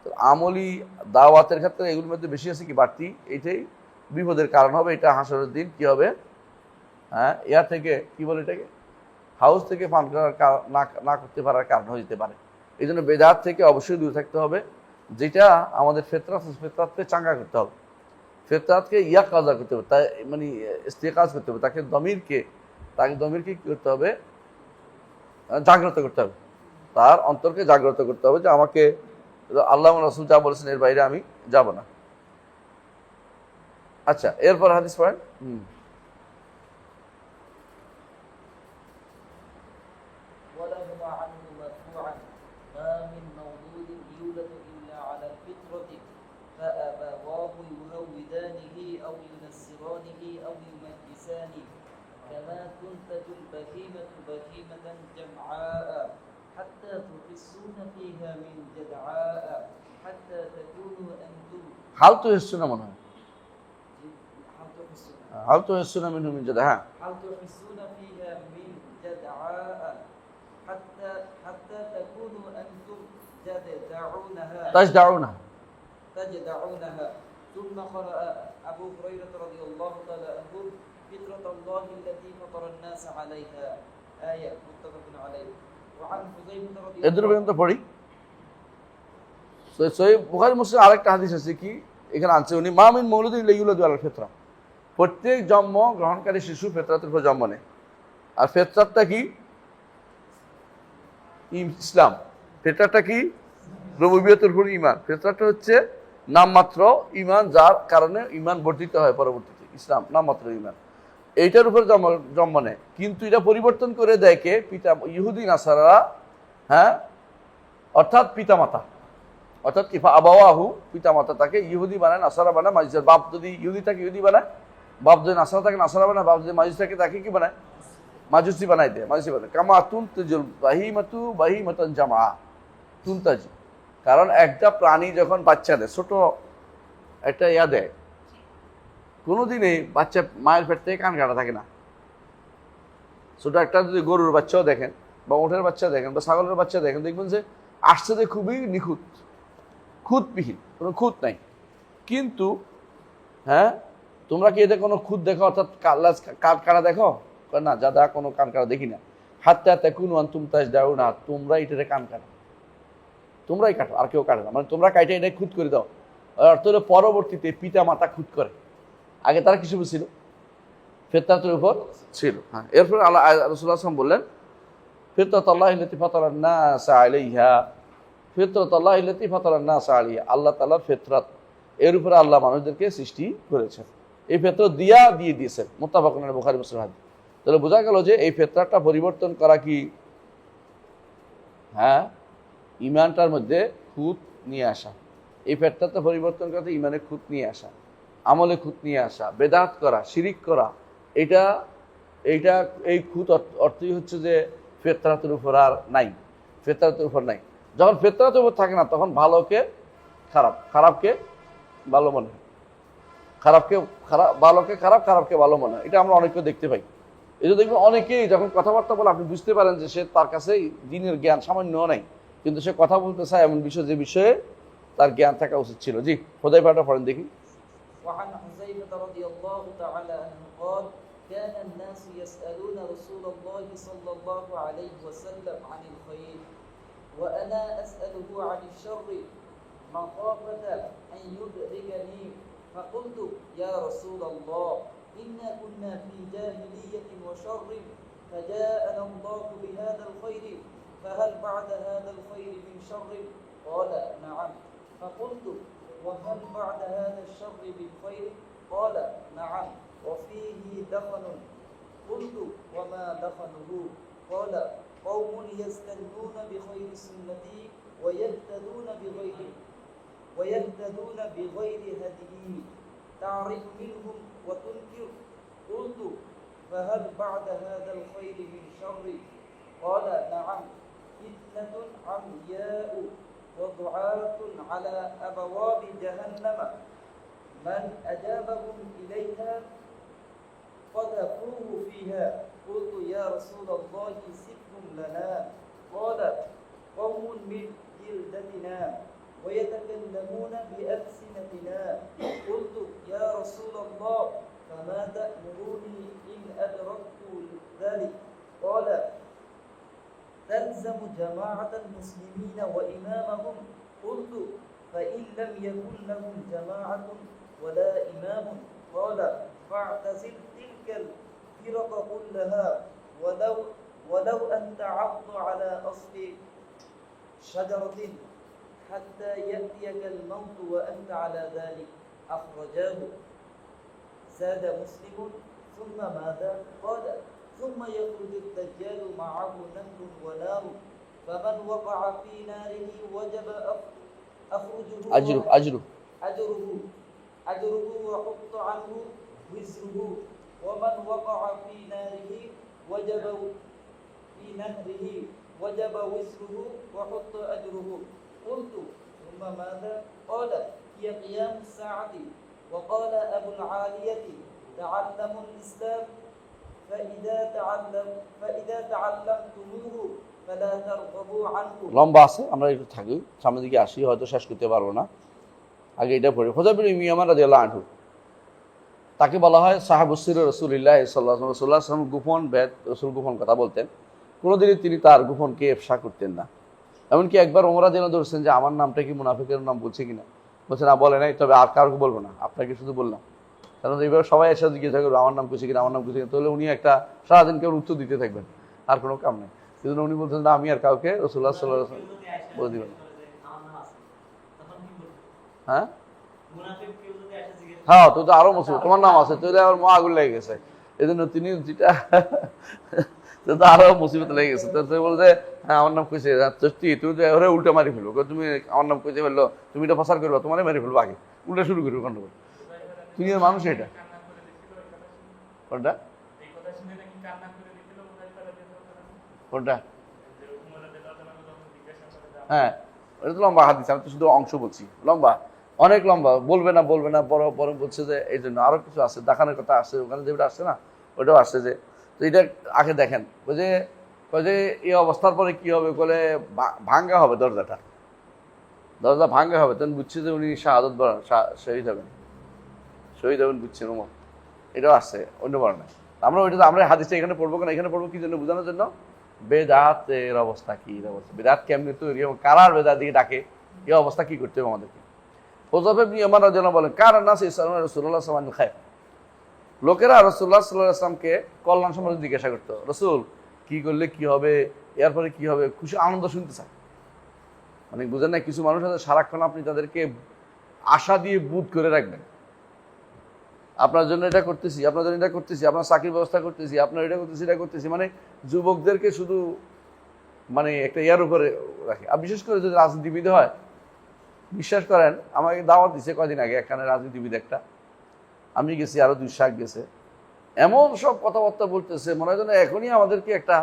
তো আমলি দাওয়াতের ক্ষেত্রে এগুলোর মধ্যে বেশি আছে কি বাড়তি, এইটাই বিপদের কারণ হবে। এটা হাসরের দিন কি হবে, হ্যাঁ, ইয়া থেকে কি বলে এটাকে, হাউস থেকে পান করার না করতে পারার কারণ হয়ে যেতে পারে। এই জন্য বেদাত থেকে অবশ্যই দূরে থাকতে হবে। যেটা আমাদের ফেতরাতকে চাঙ্গা করতে হবে, ফেতরাতকে ইয়া কাজা করতে হবে, তাই মানে ইস্তেকাজ করতে হবে, তাকে দমিরকে কি করতে হবে, জাগ্রত করতে হবে, তার অন্তরকে জাগ্রত করতে হবে যে আমাকে আল্লাহ রাসূল যা বলেছেন এর বাইরে আমি যাব না। আচ্ছা, এরপর হাদিস পড়েন। كما تنتج البهيمة بهيمة جمعاء حتى تحسون فيها من جدعاء حتى تكونوا أنتم হাল তো এসছে না মনে হয়, حال হাল তো এসছে না মিনহু মিন জাদা, হ্যাঁ, تحسون فيها من جدعاء حتى تكونوا أنتم তাজদাউনা। تجدعونها ثم قرأ أبو هريرة رضي الله تعالى عنه فطرة الله التي فطر الناس عليها آية متفق عليه وعن حذيفة رضي এদের الله পর্যন্ত পড়ি। সহিহ বুখারী মুসলিম আরেকটা হাদিস আছে কি এখানে আনছে উনি, মা মিন মৌলুদিন ইল্লা ইউলাদু আলাল ফিতরা, প্রত্যেক জন্ম গ্রহণকারী শিশু ফিতরাতের উপর জন্ম নেয়। আর ফিতরাতটা কি? ইসলাম। ফিতরাতটা কি? রুবুবিয়তের উপর ঈমান। ফিতরাতটা হচ্ছে নামমাত্র ঈমান, যার কারণে ঈমান বর্ধিত হয় পরবর্তীতে, ইসলাম নামমাত্র ঈমান, এইটার উপর জন্ম নেয়। কিন্তু এটা পরিবর্তন করে দেয় কে? পিতা, ইহুদি নাসারা, হ্যাঁ, অর্থাৎ পিতামাতা, অর্থাৎ কিফা আবাওয়াহু, পিতামাতা তাকে ইহুদি বানায়, নাসারা বানায়, মাজিস। বাপ যদি ইহুদি থাকে ইহুদি বানায়, বাপ যদি নাসারা থাকে নাসারা বানায়, বাপ যদি মাজিস থাকে তাকে কি বানায়? মাজুসি বানাই দেয়, মাজুসি বানায়। কামা তুনতাজুল বাহিমাতু বাহিমাতান জামা, তুনতাজি, কারণ একটা প্রাণী যখন বাচ্চা দেয়, ছোট একটা ইয়া দেয়, কোনোদিনই বাচ্চা মায়ের পেট থেকে কান কাটা থাকে না। ছোট একটা যদি গরুর বাচ্চাও দেখেন, বা ওঠের বাচ্চা দেখেন, বা ছাগলের বাচ্চা দেখেন, দেখবেন যে আসছে যে খুবই নিখুঁত, খুঁতবিহীন, কোনো খুঁত নাই। কিন্তু হ্যাঁ, তোমরা কি এতে কোনো খুঁত দেখো, অর্থাৎ কান কাটা দেখো? না, যাদা কোনো কান কাটা দেখি না। হাত্তা তাকুনু আনতুম তাজদাউনা, তোমরা এটারে কান কাটো, তোমরাই কাটো, আর কেউ কাটে না, মানে তোমরা কাইটে এটাই খুঁত করে দাও। অর্থ হলো পরবর্তীতে পিতা মাতা খুঁত করে, আগে তারা কিছু ছিল, ফিতরাতের উপর ছিল। হ্যাঁ, এরপর আল্লাহ রাসূলুল্লাহ সাল্লাল্লাহু আলাইহি ওয়াসাল্লাম বললেন, ফিতরাতাল্লাহি আল্লাতী ফাতারান নাস আলাইহা, ফিতরাতাল্লাহি আল্লাতী ফাতারান নাস আলাইহা, আল্লাহ তাআলার ফিতরাত, এর উপরে আল্লাহ মানুষদেরকে সৃষ্টি করেছেন, এই ফিতরাত দিয়ে দিয়েছেন। মুত্তাফাকুন আলাইহি, বুখারী মুসলিম হাদিস। তাহলে বোঝা গেল যে এই ফিতরাতটা পরিবর্তন করা কি, হ্যাঁ, ঈমানটার মধ্যে খুঁত নিয়ে আসা। এই ফিতরাতটা পরিবর্তন করতে ঈমানে খুঁত নিয়ে আসা, আমলে খুঁত নিয়ে আসা, বেদাত করা, শিরিক করা, এই খুঁত অর্থই হচ্ছে যে ফিতরাতের উপর আর নাই, ফিতরাতের উপর নাই। যখন ফিতরাতের উপর থাকে না, তখন ভালোকে খারাপ, খারাপকে ভালো মনে হয়, ভালোকে খারাপ, খারাপকে ভালো মনে হয়। এটা আমরা অনেককে দেখতে পাই। এই যে দেখবেন অনেকেই যখন কথাবার্তা বলে, আপনি বুঝতে পারেন যে সে, তার কাছে দিনের জ্ঞান সামান্য নাই, কিন্তু সে কথা বলতে চায় এমন বিষয় যে বিষয়ে তার জ্ঞান থাকা উচিত ছিল। জি, হুযায়ফাটা পড়েন দেখি। وعن حذيفة رضي الله تعالى عنه قال كان الناس يسألون رسول الله صلى الله عليه وسلم عن الخير وأنا أسأله عن الشر مخافة أن يدركني فقلت يا رسول الله إنا كنا في جاهلية وشر فجاءنا الله بهذا الخير فهل بعد هذا الخير من شر؟ قال نعم. فقلت وهل بعد هذا الشر من خير؟ قال نعم وفيه دخن. قلت وما دخنه؟ قال قوم يستنون بخير سنتي ويهتدون بغير هديه تعرف منهم وتنكر. قلت فهل بعد هذا الخير من شر؟ قال نعم فتنة عمياء وضعاة على أبواب جهنم من أجابهم إليها قذفوه فيها. قلت يا رسول الله سفهم لنا. قال قوم من جلدتنا ويتكلمون بألسنتنا. قلت يا رسول الله فما تأمروني إن أدركت ذلك؟ قال تلزم جماعة المسلمين وإمامهم. قلت فإن لم يكن لهم جماعة ولا إمام؟ قال فاعتزل تلك الفرق كلها ولو أن تعض على أصل شجرة حتى يأتيك الموت وأنت على ذلك. أخرجاه. زاد مسلم ثم ماذا؟ قال ثم يخرج الدجال معه نهر ونار فمن وقع في ناره وجب أخرجه أجره وحط عنه وزره ومن وقع في ناره وجب في نهره وجب وزره وحط أجره. قلت ثم ماذا؟ قال هي قيام الساعة. وقال أبو العالية تعلموا الإسلام فإذا تعلمتموه فلا ترغبوا عنه. লম্বা আছে, আমরা একটু থাকি, সামনের দিকে আসি, হয়তো শেষ করতে পারবো না, আগে এটা পড়ি। হুযায়ফা বিন ইয়ামান রাদিয়াল্লাহু আনহু, তাকে বলা হয় সাহাবুসির রাসূলুল্লাহ সাল্লাল্লাহু আলাইহি ওয়াসাল্লাম, গোপন বেদ রাসূল গোপন কথা বলতেন, কোনোদিনই তিনি তার গোপনকে ইফশা করতেন না। এমনকি একবার ওমর রাদিয়াল্লাহু ধরছেন যে আমার নামটা কি মুনাফিকের নাম বলছে কিনা, বলছে না বলে নাই, তবে আর কাউকে বলবো না, আপনাকে শুধু বললাম। কারণ এইভাবে সবাই এসে জিজ্ঞাসা করবে আমার নাম কইছে কিনা, আমার নাম কইছে কিনা, তাহলে উনি একটা সারাদিন কেউ উত্তর দিতে থাকবেন, আর কোনো কাম নেই। সেজন্য উনি বলছেন না, আমি আর কাউকে রাসূলুল্লাহ সাল্লাল্লাহু আলাইহি ওয়াসাল্লাম বলে দিবেন। হ্যাঁ হ্যাঁ, তো আরো মুসলিম তোমার নাম আছে, তো আমার মা আগুন লেগে গেছে, এই জন্য তিনি যেটা তো আরো মুসিবত লেগে গেছে। তো বলছে হ্যাঁ আমার নাম কইছে, তুমি ওরে উল্টা মারি ফেলবো, তুমি আমার নাম কইছে ফেললো, তুমি এটা প্রচার করবো, তোমার মারি ফেলবো, আগে উল্টা শুরু করবো গন্ডগোল। তুমি মানুষ এটা কোনটা কোনটা? হ্যাঁ, এটা তো লম্বা হাদিস, আমি তো শুধু অংশ বলছি, লম্বা, অনেক লম্বা, বলবে না পরে বলছে যে এই জন্য আরো কিছু আছে, দেখানোর কথা আসছে, ওখানে যেটা আসছে না ওটাও আসছে, যে তো এটা আগে দেখেন, ওই যে এই অবস্থার পরে কি হবে, বলে ভাঙ্গা হবে দরজা ভাঙ্গা হবে, তখন বুঝছে যে উনি শাহাদত শহীদ হবেন বুঝছেন ওমর, এটাও আসছে অন্য বর্ণায়। আমরা ওইটা আমরা হাদিসটা এখানে পড়বো কেন, এখানে পড়বো কি জন্য, বোঝানোর জন্য বেদাতের অবস্থা কি, বেদাত কেমনি তৈরি এবং কারার বেদাত দিকে ডাকে, এই অবস্থা কি করতে হবে আমাদেরকে। হুযায়ফা বিন ইয়ামান রাদিয়াল্লাহু আনহু বলেন কারান নাস ইয়াসআলুনা রাসূলুল্লাহ সাল্লাল্লাহু আলাইহি ওয়াসাল্লাম খায়র, লোকেরা রাসূলুল্লাহ সাল্লাল্লাহু আলাইহি ওয়াসাল্লামকে কল্যাণ সম্পর্কে জিজ্ঞাসা করতো, রাসূল কি করলে কি হবে, এরপরে কি হবে, খুশি আনন্দ শুনতে চায়। মানে বুঝেন না, কিছু মানুষ আছে সারাক্ষণ আপনি তাদেরকে আশা দিয়ে বুধ করে রাখবেন, আপনার জন্য এটা করতেছি, আপনার জন্য এটা করতেছি, আপনার চাকরির ব্যবস্থা করতেছি, আপনার এটা করতেছি, মানে যুবকদেরকে শুধু মানে একটা ইয়ার উপরে রাখে। আর বিশেষ করে যদি রাজনীতিবিদ হয়, বিশ্বাস করেন আমাকে দাওয়াত দিচ্ছে কদিন আগে একখানে রাজনীতিবিদ একটা, আমি গেছি, আরো 2 শাক গেছে, এমন সব কথাবার্তা বলতেছে মনে হয় যেন এখনই আমাদেরকে একটা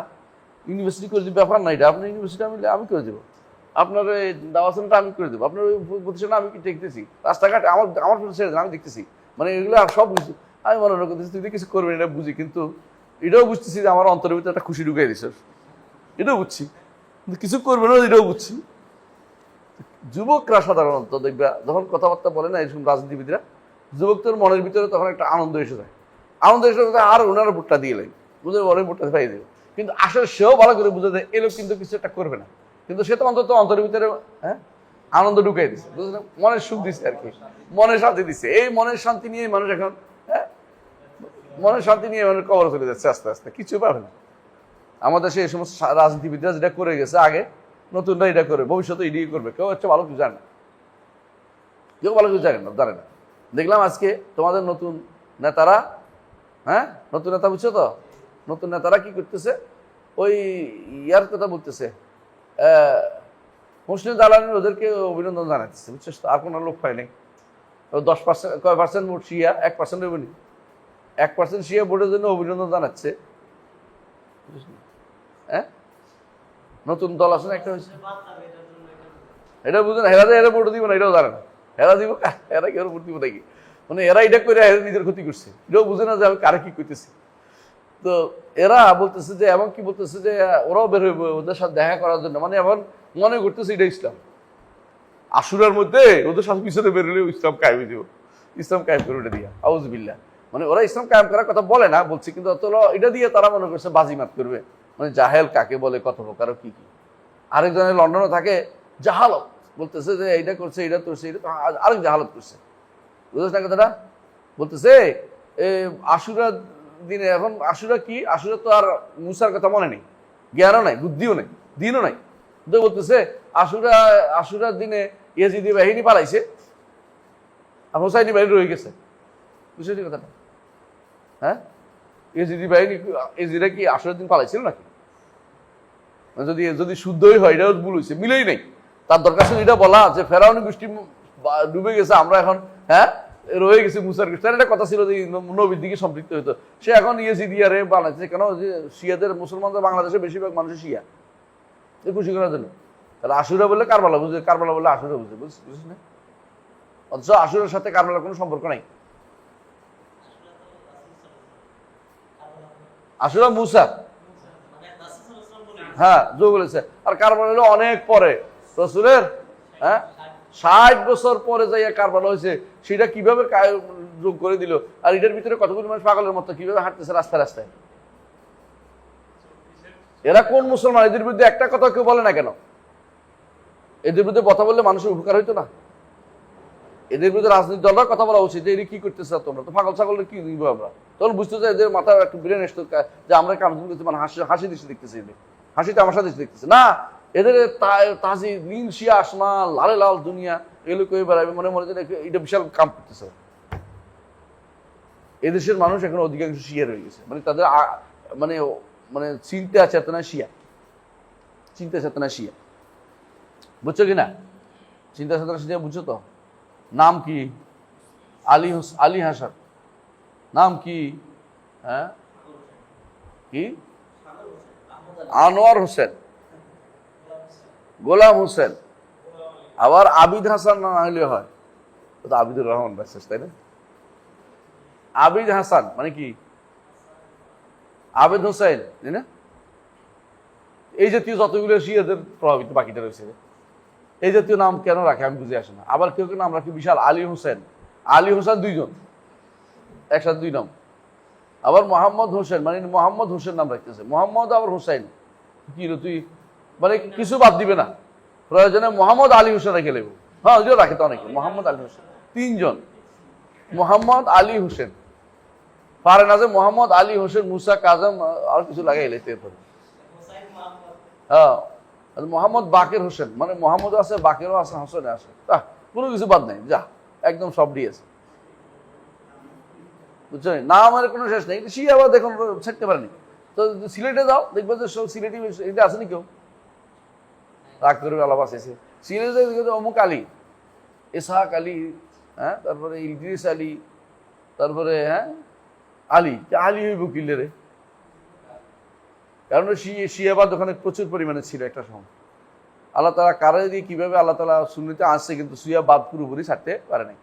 ইউনিভার্সিটি করে দিবে, ব্যাপার না এটা, আপনার ইউনিভার্সিটি আমি করে দেবো, আপনার ওই দাওয়াতটা আমি করে দেবো, আপনার ওই প্রতিষ্ঠানে আমি দেখতেছি, রাস্তাঘাট আমার ছেড়ে আমি দেখতেছি, মানে এগুলো আর সব বুঝছি। আমি মনে করতেছি তুই কিছু করবেন এটা বুঝি, কিন্তু এটাও বুঝতেছি যে আমার অন্তরের ভিতরে একটা খুশি ঢুকাই দিস, এটাও বুঝছি, কিন্তু কিছু করবে না এটাও বুঝছি। যুবকরা সাধারণত দেখবে যখন কথাবার্তা বলে না এরকম রাজনীতিবিদরা, যুবকদের মনের ভিতরে তখন একটা আনন্দ এসে যায়, আর ওনারা ভোটটা দিয়ে লাগে, বুঝে বলেন ভোটটা পাই দেবে, কিন্তু আসলে সেও ভালো করে বুঝে দেয় এ লোক কিন্তু কিছু একটা করবে না, কিন্তু সে তো অন্তরের ভিতরে হ্যাঁ আনন্দ ঢুকাই দিছে, বুঝলেন, মনের সুখ দিছে আর কি, মনের শান্তি দিছে। এই মনের শান্তি নিয়ে মানুষ এখন, হ্যাঁ, মনের শান্তি নিয়ে মানুষ কবর চলে যাচ্ছে আস্তে আস্তে, কিছু পাবে না। আমাদের সেই সমস্ত রাজনীতিবিদরা যেটা করে গেছে আগে, নতুনরা এটা করে, ভবিষ্যতে এটাই করবে। কেউ হচ্ছে ভালো কিছু জানে না, কেউ ভালো কিছু জানে না। দেখলাম আজকে তোমাদের নতুন নেতারা, হ্যাঁ, নতুন নেতা বুঝছো তো, নতুন নেতারা কি করতেছে, ওই ইয়ার কথা বলতেছে, মুসলিম দালানের ওদেরকে অভিনন্দন জানাতেছে, বুঝছিস তো, আর কোনো লোক হয় নাই। 10% কয় পার্সেন্ট ভোট শিয়া, 1% হবে নি, 1% শিয়া ভোটের জন্য অভিনন্দন জানাচ্ছে। হ্যাঁ, নতুন দল আছে না একটা হয়েছে, এটা বুঝে না, এরা ভোট দিব না, এটাও জানে না, এরা দিব, এরা কেউ ভোট দিব নাকি, মানে এরা এটা করে নিজের ক্ষতি করছে, এটাও বুঝে না যে আমি কারে কি করতেছি। তো এরা বলতেছে যে, এমন কি বলতেছে যে ওরাও বের হইব ওদের সাথে দেখা করার জন্য, মানে এমন মনে করতেছে এটা ইসলাম। আশুরার মধ্যে ওদের সাথে পিছনে বের হলে ইসলাম কায়েম দিব, ইসলাম কায়েম করে ওটা দিয়া, আউযুবিল্লাহ। মানে ওরা ইসলাম কায়েম করার কথা বলে না, বলছে, কিন্তু এটা দিয়ে তারা মনে করছে বাজিমাত করবে, মানে জাহেল কাকে বলে, কত প্রকার কি কি। আরেকজনের লন্ডনে থাকে, জাহালত বলতেছে যে এইটা করছে, এটা করছে, এটা আরেক জাহালত করছে, বুঝেছ না কথাটা? বলতেছে আশুরা দিনে, এখন আশুরা কি, আশুরা তো আর মুসার কথা মনে নেই, জ্ঞানও নাই, বুদ্ধিও নেই, দিনও নাই। তো বলতেছে আশুরার দিনে ইয়াজিদি বাহিনী পালাইছে, আর হোসাইনি বাহিনী রয়ে গেছে, বুঝেছি কথাটা? হ্যাঁ, ইয়াজিদি বাহিনী, ইয়াজিরা কি আশুরার দিন পালাইছিল নাকি? যদি শুদ্ধই হয়, এটাও ভুল হয়েছে, মিলেই নেই। তার দরকার ছিল এটা বলা যে ফেরাউনি গোষ্ঠী ডুবে গেছে, আমরা এখন, হ্যাঁ, রয়ে গেছে মুসার গোষ্ঠী। তার একটা কথা ছিল যে নবীর দিকে সম্পৃক্ত হইতো, সে এখন ইয়েজিদিয়ারে বানাইছে কেন, যে শিয়াদের, মুসলমানদের বাংলাদেশের বেশিরভাগ মানুষ শিয়া, খুশি করার জন্য। তাহলে আশুরা বললে কারবালা বুঝে, কারবালা বললে আশুরা বুঝে, বুঝিস না? অথচ আশুরার সাথে কারবালার কোনো সম্পর্ক নাই। আশুরা মুসা, হ্যাঁ, জো বলেছে। আর কারবালা হলো অনেক পরে, রসুলের, হ্যাঁ, 60 বছর পরে যাইয়া কারবালা হয়েছে। সেটা কিভাবে যোগ করে দিল, আর এটার ভিতরে কতগুলো মানুষ পাগলের মতো কিভাবে হাঁটতেছে রাস্তায় রাস্তায়। এরা কোন মুসলমান? এদের বিরুদ্ধে একটা কথা কেউ বলে না কেন? এদের বিরুদ্ধে কথা বললে মানুষের উপকার হইতো না? এদের বিরুদ্ধে রাজনীতি দলরা কথা বলা উচিত, এর কি করতেছে তোমরা, তো পাগল ছাগলের কি দিব আমরা? তখন বুঝতে চাই এদের মাথা একটু ব্রেন আসতো যে আমরা কামজুল করতে, মানে হাসি দৃষ্টি দেখতেছি, এদের হাসি তামাশা দৃষ্টি দেখতেছে না। এদের তাজি নীল শিয়া আসমা, লালে লাল দুনিয়া, এগুলো কই বেড়াবে, মনে মনে এটা বিশাল কাম করতেছে। এদেশের মানুষ এখন অধিকাংশ শিয়া রয়ে গেছে, মানে তাদের মানে মানে চিন্তা চেতনা শিয়া, চিন্তা চেতনা শিয়া, বুঝছো কিনা? চিন্তা চেতনা শিয়া বুঝছো তো? নাম কি? আলী হাসান, নাম কি? হ্যাঁ, কি? আনোয়ার হোসেন, গোলাম হোসেন, আবার আবিদ হাসান না হলে হয়, তো আবিদুর রহমান ব্যাস, তাই না? আবিদ হাসান মানে কি? আবেদ হোসেন, তাই না? এই জাতীয় যতগুলো শিয়াদের প্রভাবিত বাকিটা রয়েছে, এই জাতীয় নাম কেন রাখে আমি বুঝে আসে না। আবার কেউ কেউ নাম রাখে বিশাল, আলী হোসেন, আলী হোসেন দুইজন, একসাথে দুই নাম। আবার মোহাম্মদ হোসেন, মানে মোহাম্মদ হোসেন নাম রাখতেছে, মোহাম্মদ আবার হোসেন, কি রে তুই, মানে কিছু বাদ দিবে না, প্রয়োজনে মোহাম্মদ আলী হোসেন রেখে নেব। হ্যাঁ, ওইও রাখে তো অনেকে, মোহাম্মদ আলী হোসেন, তিনজন মোহাম্মদ আলী হোসেন, পারে না যে মোহাম্মদ আলী হোসেন, মুসা, কাজম, আর কিছু লাগাই এলাইতে পারে। হ্যাঁ, মোহাম্মদ বাকের হোসেন, মানে মোহাম্মদ আছে, বাকেরও আছে, হোসেন আছে, কোনো কিছু বাদ নাই, যা একদম সব দিয়েছে, বুঝছো? না, আমার কোনো শেষ নেই। শিয়া আবার দেখুন ছাড়তে পারেনি, তো সিলেটে যাও, দেখবো যে সব সিলেটি এটা আসেনি, কেউ রাগ করবে, আলাপ আছে সিলেটে, অমুক আলী, ইসহাক আলী, হ্যাঁ, তারপরে ইদ্রিস আলী, তারপরে হ্যাঁ আলী, আলী হইব কিলে রে, কারণ শিয়াবাদ ওখানে প্রচুর পরিমাণে ছিল একটা সময়। আল্লাহ তালা কারে দিয়ে কিভাবে আল্লাহ তালা সুন্নিতে আসছে, কিন্তু শিয়াবাদ পুরোপুরি ছাড়তে পারে নাই।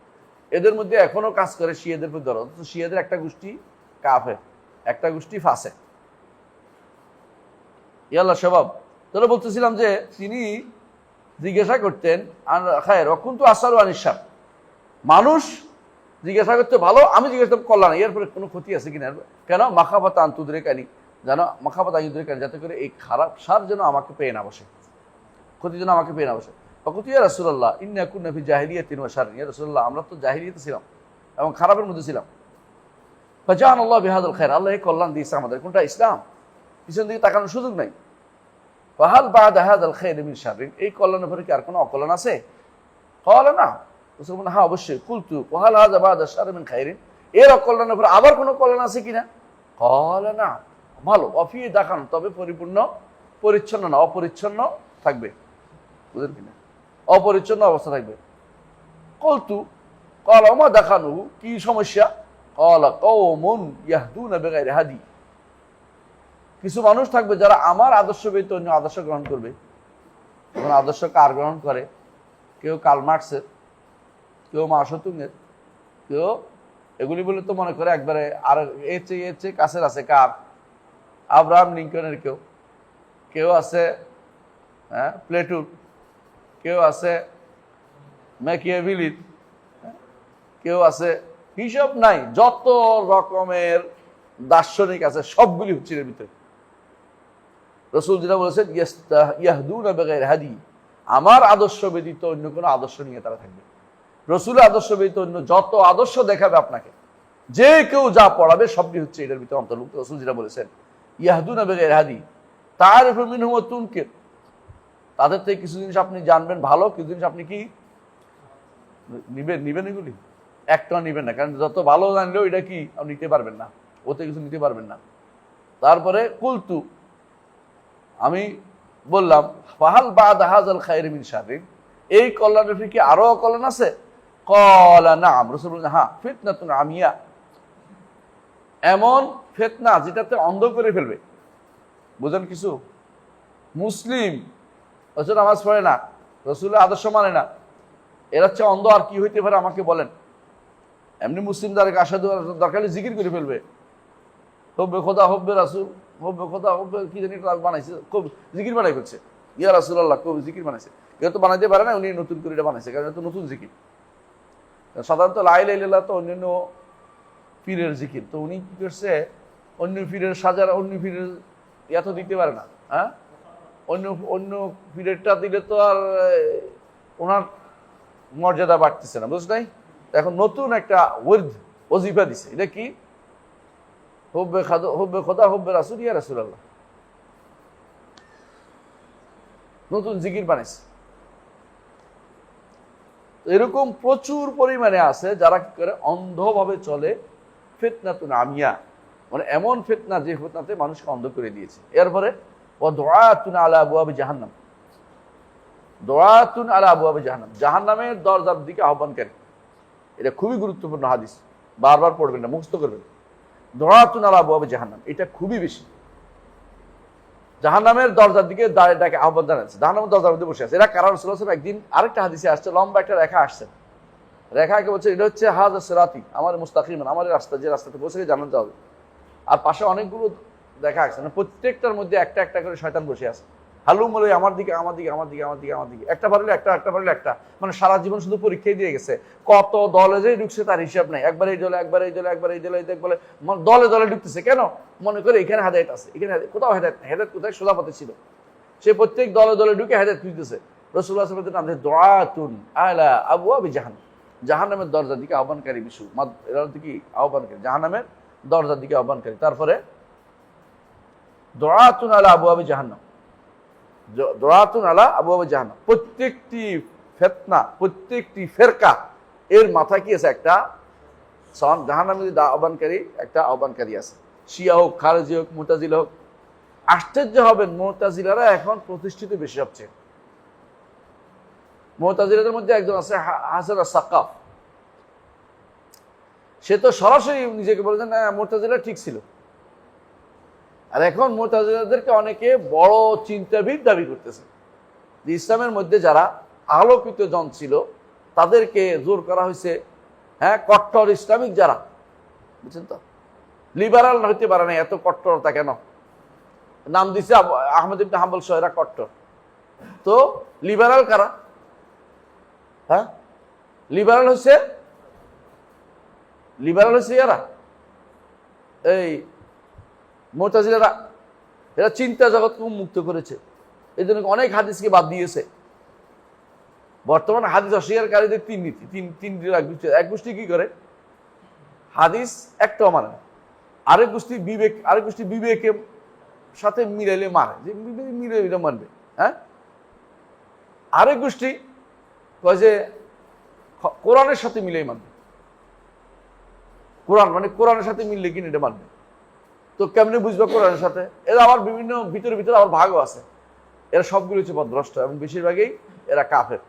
এদের মধ্যে এখনো কাজ করে শিয়াদের প্রতি দরদ, তো শিয়াদের একটা গোষ্ঠী কাফের, একটা গোষ্ঠী ফাসেক, ইয়াল্লাহ স্বভাব। তাহলে বলতেছিলাম যে তিনি জিজ্ঞাসা করতেন, আর খায়ের অকুন্তু আসারু আনিসার, মানুষ জিজ্ঞাসা করতে ভালো, আমি জিজ্ঞাসা করলাম এরপরে কোনো ক্ষতি আছে কিনা, কেন? মাখাপাতা আন্তুদরে কানি, জানো, মাখাপাতা আন্তুদরে কানি, যাতে করে এই খারাপ সার যেন আমাকে পেয়ে না বসে, ক্ষতি যেন আমাকে পেয়ে না বসে। ফাকুলতু ইয়া রাসূলুল্লাহ ইন্না কুন্না ফি জাহিলিয়াতিন ওয়া শাররিন, ইয়া রাসূলুল্লাহ আমরা তো জাহিলিয়াতে ছিলাম এবং খারাপের মধ্যে ছিলাম। ফাজাআনাল্লাহু বিহাযাল খায়র, আল্লাহ এই কল্যাণ দিয়েছে আমাদের, কোনটা? ইসলাম। পিছন দিকে তাকানোর সুযোগ নাই। ফাহাল বা'দা হাযাল খায়র মিন শাররিন, এই কল্যাণের পরে কি আর কোনো অকল্যাণ আছে? ক্বালা না, রাসূল বলেন হ্যাঁ অবশ্যই। কুলতু ওয়াহাল হাযা বা'দা শাররিন মিন খায়রিন, এর অকল্যাণের পরে আবার কোনো কল্যাণ আছে কিনা? ক্বালা না, ভালো। অফি দেখান, তবে পরিপূর্ণ পরিচ্ছন্ন না, অপরিচ্ছন্ন থাকবে, বুঝলেন কিনা? অপরিচ্ছন্ন অবস্থা থাকবে। কলতু ক্বালা ওমা দেখানু, কি সমস্যা? ক্বালা কওমুন ইয়াহদুনা বিগাইরি হাদি, কিছু মানুষ থাকবে যারা আমার আদর্শ ব্যতীত অন্য আদর্শ গ্রহণ করবে। এখন আদর্শ কার গ্রহণ করে? কেউ কার্ল মার্কসের, কেউ মাও সেতুংয়ের, কেউ এগুলি বলে তো মনে করে একবারে আর এর চেয়ে কাছের আছে কার? আব্রাহাম লিঙ্কনের, কেউ আছে প্লেটুর, কেউ আছে ম্যাকিয়াভেলির, কেউ আছে, হিসাব নাই, যত রকমের দার্শনিক আছে সবগুলি হচ্ছে এর ভিতরে। রাসূল যেটা বলেছেন ইয়াহদুনা বিগাইরি হাদি, আমার আদর্শ ব্যতীত অন্য কোনো আদর্শ নিয়ে তারা থাকবে। রাসূলের আদর্শ ব্যতীত অন্য যত আদর্শ দেখাবে আপনাকে, যে কেউ যা পড়াবে সবটি হচ্ছে এটার ভিতরে অন্তর্ভুক্ত। রাসূল যেটা বলেছেন ইয়াহদুনা বিগাইরি হাদি তা'রিফু মিনহুম ওয়া তুনকির, তাদের থেকে কিছু জিনিস আপনি জানবেন ভালো, কিছু জিনিস আপনি কি নিবেন এগুলি একটা নিবেন না, কারণ যত ভালো জানলেও এটা কি আপনি নিতে পারবেন না, ওতে কিছু নিতে পারবেন না। তারপরে কুলতু, আমি বললাম ফাহাল বা'দা হাযাল খায়রি মিন শাররিন, এই কল্যাণের কি আরো কল্যাণ আছে? ক্বালা না'ম, রাসূল বলেন হ্যাঁ, ফিতনাতুন আমিয়া, এমন ফিতনা যেটাতে অন্ধ করে ফেলবে। বুঝেন কিছু? মুসলিম অথচ নামাজ পড়ে না, রাসূলের আদর্শ মানে না, এর হচ্ছে অন্ধ। আর কি হইতে পারে আমাকে বলেন? এমনি মুসলিম যারা আসাদু দরকার হলে জিকির করে ফেলবে, হব্বে খোদা হব্বে রাসূল, হব্বে খোদা হব্বে কি জানি বানাইছে, খুব জিকির বানাই করছে, ইয়া রাসূলুল্লাহ খুব জিকির বানাইছে। এটা তো বানাইতে পারে না, উনি নতুন করে এটা বানাইছে, কারণ এটা নতুন জিকির। সাধারণত লা ইলাহা ইল্লাল্লাহ তো অন্যান্য পীরের জিকির, তো উনি কি করছে অন্য পীরের সাজার, অন্য পীরের এত দিতে পারে না। হ্যাঁ, অন্য পীরেরটা দিলে তো আর ওনার মর্যাদা বাড়তেছে না, বুঝলেন? এখন নতুন একটা ওজিফা দিছে, এটা কি? হব্বে খোদা হব্বে রাসূল ইয়া রাসূলুল্লাহ, নতুন জিকির বানাইছে। এরকম প্রচুর পরিমাণে আছে যারা কি করে অন্ধভাবে চলে। ফিতনাতুন আমিয়া, মানে এমন ফিতনা যে ফিতনাতে মানুষকে অন্ধ করে দিয়েছে। এরপরে ওয়া দুআতুন আলা আবওয়াবি জাহান্নাম, দুআতুন আলা আবওয়াবি জাহান্নাম, জাহান্নামের দরজার দিকে আহ্বানকারী। এটা খুবই গুরুত্বপূর্ণ হাদিস, বারবার পড়বেন না, মুখস্থ করবেন। দুআতুন আলা আবওয়াবি জাহান্নাম, এটা খুবই বেশি। জাহান্নামের দরজার দিকে ডাকে আহ্বান জানাচ্ছে, জাহান্নামের দরজার মধ্যে বসে আছে। এরা কারণ রাসূলুল্লাহ সাল্লাল্লাহু আলাইহি ওয়াসাল্লাম একদিন আরেকটা হাদিসে আসছে, লম্বা একটা রেখা আসছে, রেখাকে বলছে এটা হচ্ছে হাযা সিরাতি, আমার মুস্তাকিমান, আমার রাস্তা, যে রাস্তাতে বসে জান্নাতে যাবে। আর পাশে অনেকগুলো দেখা আসছে, মানে প্রত্যেকটার মধ্যে একটা একটা করে শয়তান বসে আছে, হালুম বলে আমার দিকে আমার দিকে আমার দিকে আমার দিকে আমার দিকে, একটা পারলে একটা, একটা পারলে একটা, মানে সারা জীবন শুধু পরীক্ষাই দিয়ে গেছে। কত দলে যে ঢুকছে তার হিসাব নাই, একবার এই দলে, একবার এই দলে, একবার এই দলে, বলে দলে দলে ঢুকতেছে। কেন? মনে করে এখানে হেদায়েত আছে, এখানে কোথাও হেদায়েত নাই, হেদায়েত কোথায়? সোজা পথে ছিল। সে প্রত্যেক দলে দলে ঢুকে হেদায়েত খুঁজতেছে। রাসূলুল্লাহ সাল্লাল্লাহু আলাইহি ওয়াসাল্লাম দুআতুন আলা আবওয়াবি জাহান্নাম, জাহান্নামের দরজার দিকে আহ্বানকারী বিশু, এরা দিকে আহ্বানকারী, জাহান্নামের দরজার দিকে আহ্বানকারী। তারপরে দুআতুন আলা আবওয়াবি জাহান্নাম, দুআতুন আলা আবওয়াবি জাহান্নাম, প্রত্যেকটি ফিতনা, প্রত্যেকটি ফিরকা এর মাথায় কি আছে? একটা জাহান্নামের আহ্বানকারী, একটা আহ্বানকারী আছে। শিয়া হোক, খারেজি হোক, মুতাজিলা হোক। আশ্চর্য হবেন, মুতাজিলারা এখন প্রতিষ্ঠিত বেশি সবচেয়ে। মুতাজিলাদের মধ্যে একজন আছে হাসান আস-সাক্কাফ, সে তো সরাসরি নিজেকে বলে যে না মুতাজিলা ঠিক ছিল। আর এখন মুতাজিলাদেরকে অনেকে বড় চিন্তাবিদ দাবি করতেছে। ইসলামের মধ্যে যারা আলোকিত জন ছিল তাদেরকে জোর করা হয়েছে, হ্যাঁ, কট্টর ইসলামিক যারা, বুঝছেন তো, লিবারাল হইতে পারে না, এত কট্টরতা কেন? নাম দিছে আহমদ ইবনে হাম্বল সহ, এরা কট্টর। তো লিবারাল কারা? হ্যাঁ, লিবারাল হচ্ছে এরা, এই মুতাজিলারা, এরা চিন্তা জগৎকে মুক্ত করেছে, এই জন্য অনেক হাদিসকে বাদ দিয়েছে। বর্তমানে হাদিস অস্বীকারীদের তিন নীতি, তিন এক গোষ্ঠী কি করে, হাদিস একটাও মানে না, আরেক গোষ্ঠী বিবেকের সাথে মিলাইলে মানে, যে মিলাইলে মানবে, হ্যাঁ। আরেক গোষ্ঠী কয় যে কোরআনের সাথে মিলেই মানবে, কোরআনের সাথে মিললে কিনা এটা মানবে। তো কেমনে বুঝবে কোরআনের সাথে? এরা আবার বিভিন্ন ভিতরে আবার ভাগও আছে। এরা সবগুলো হচ্ছে পথভ্রষ্ট এবং বেশিরভাগই এরা কাফের।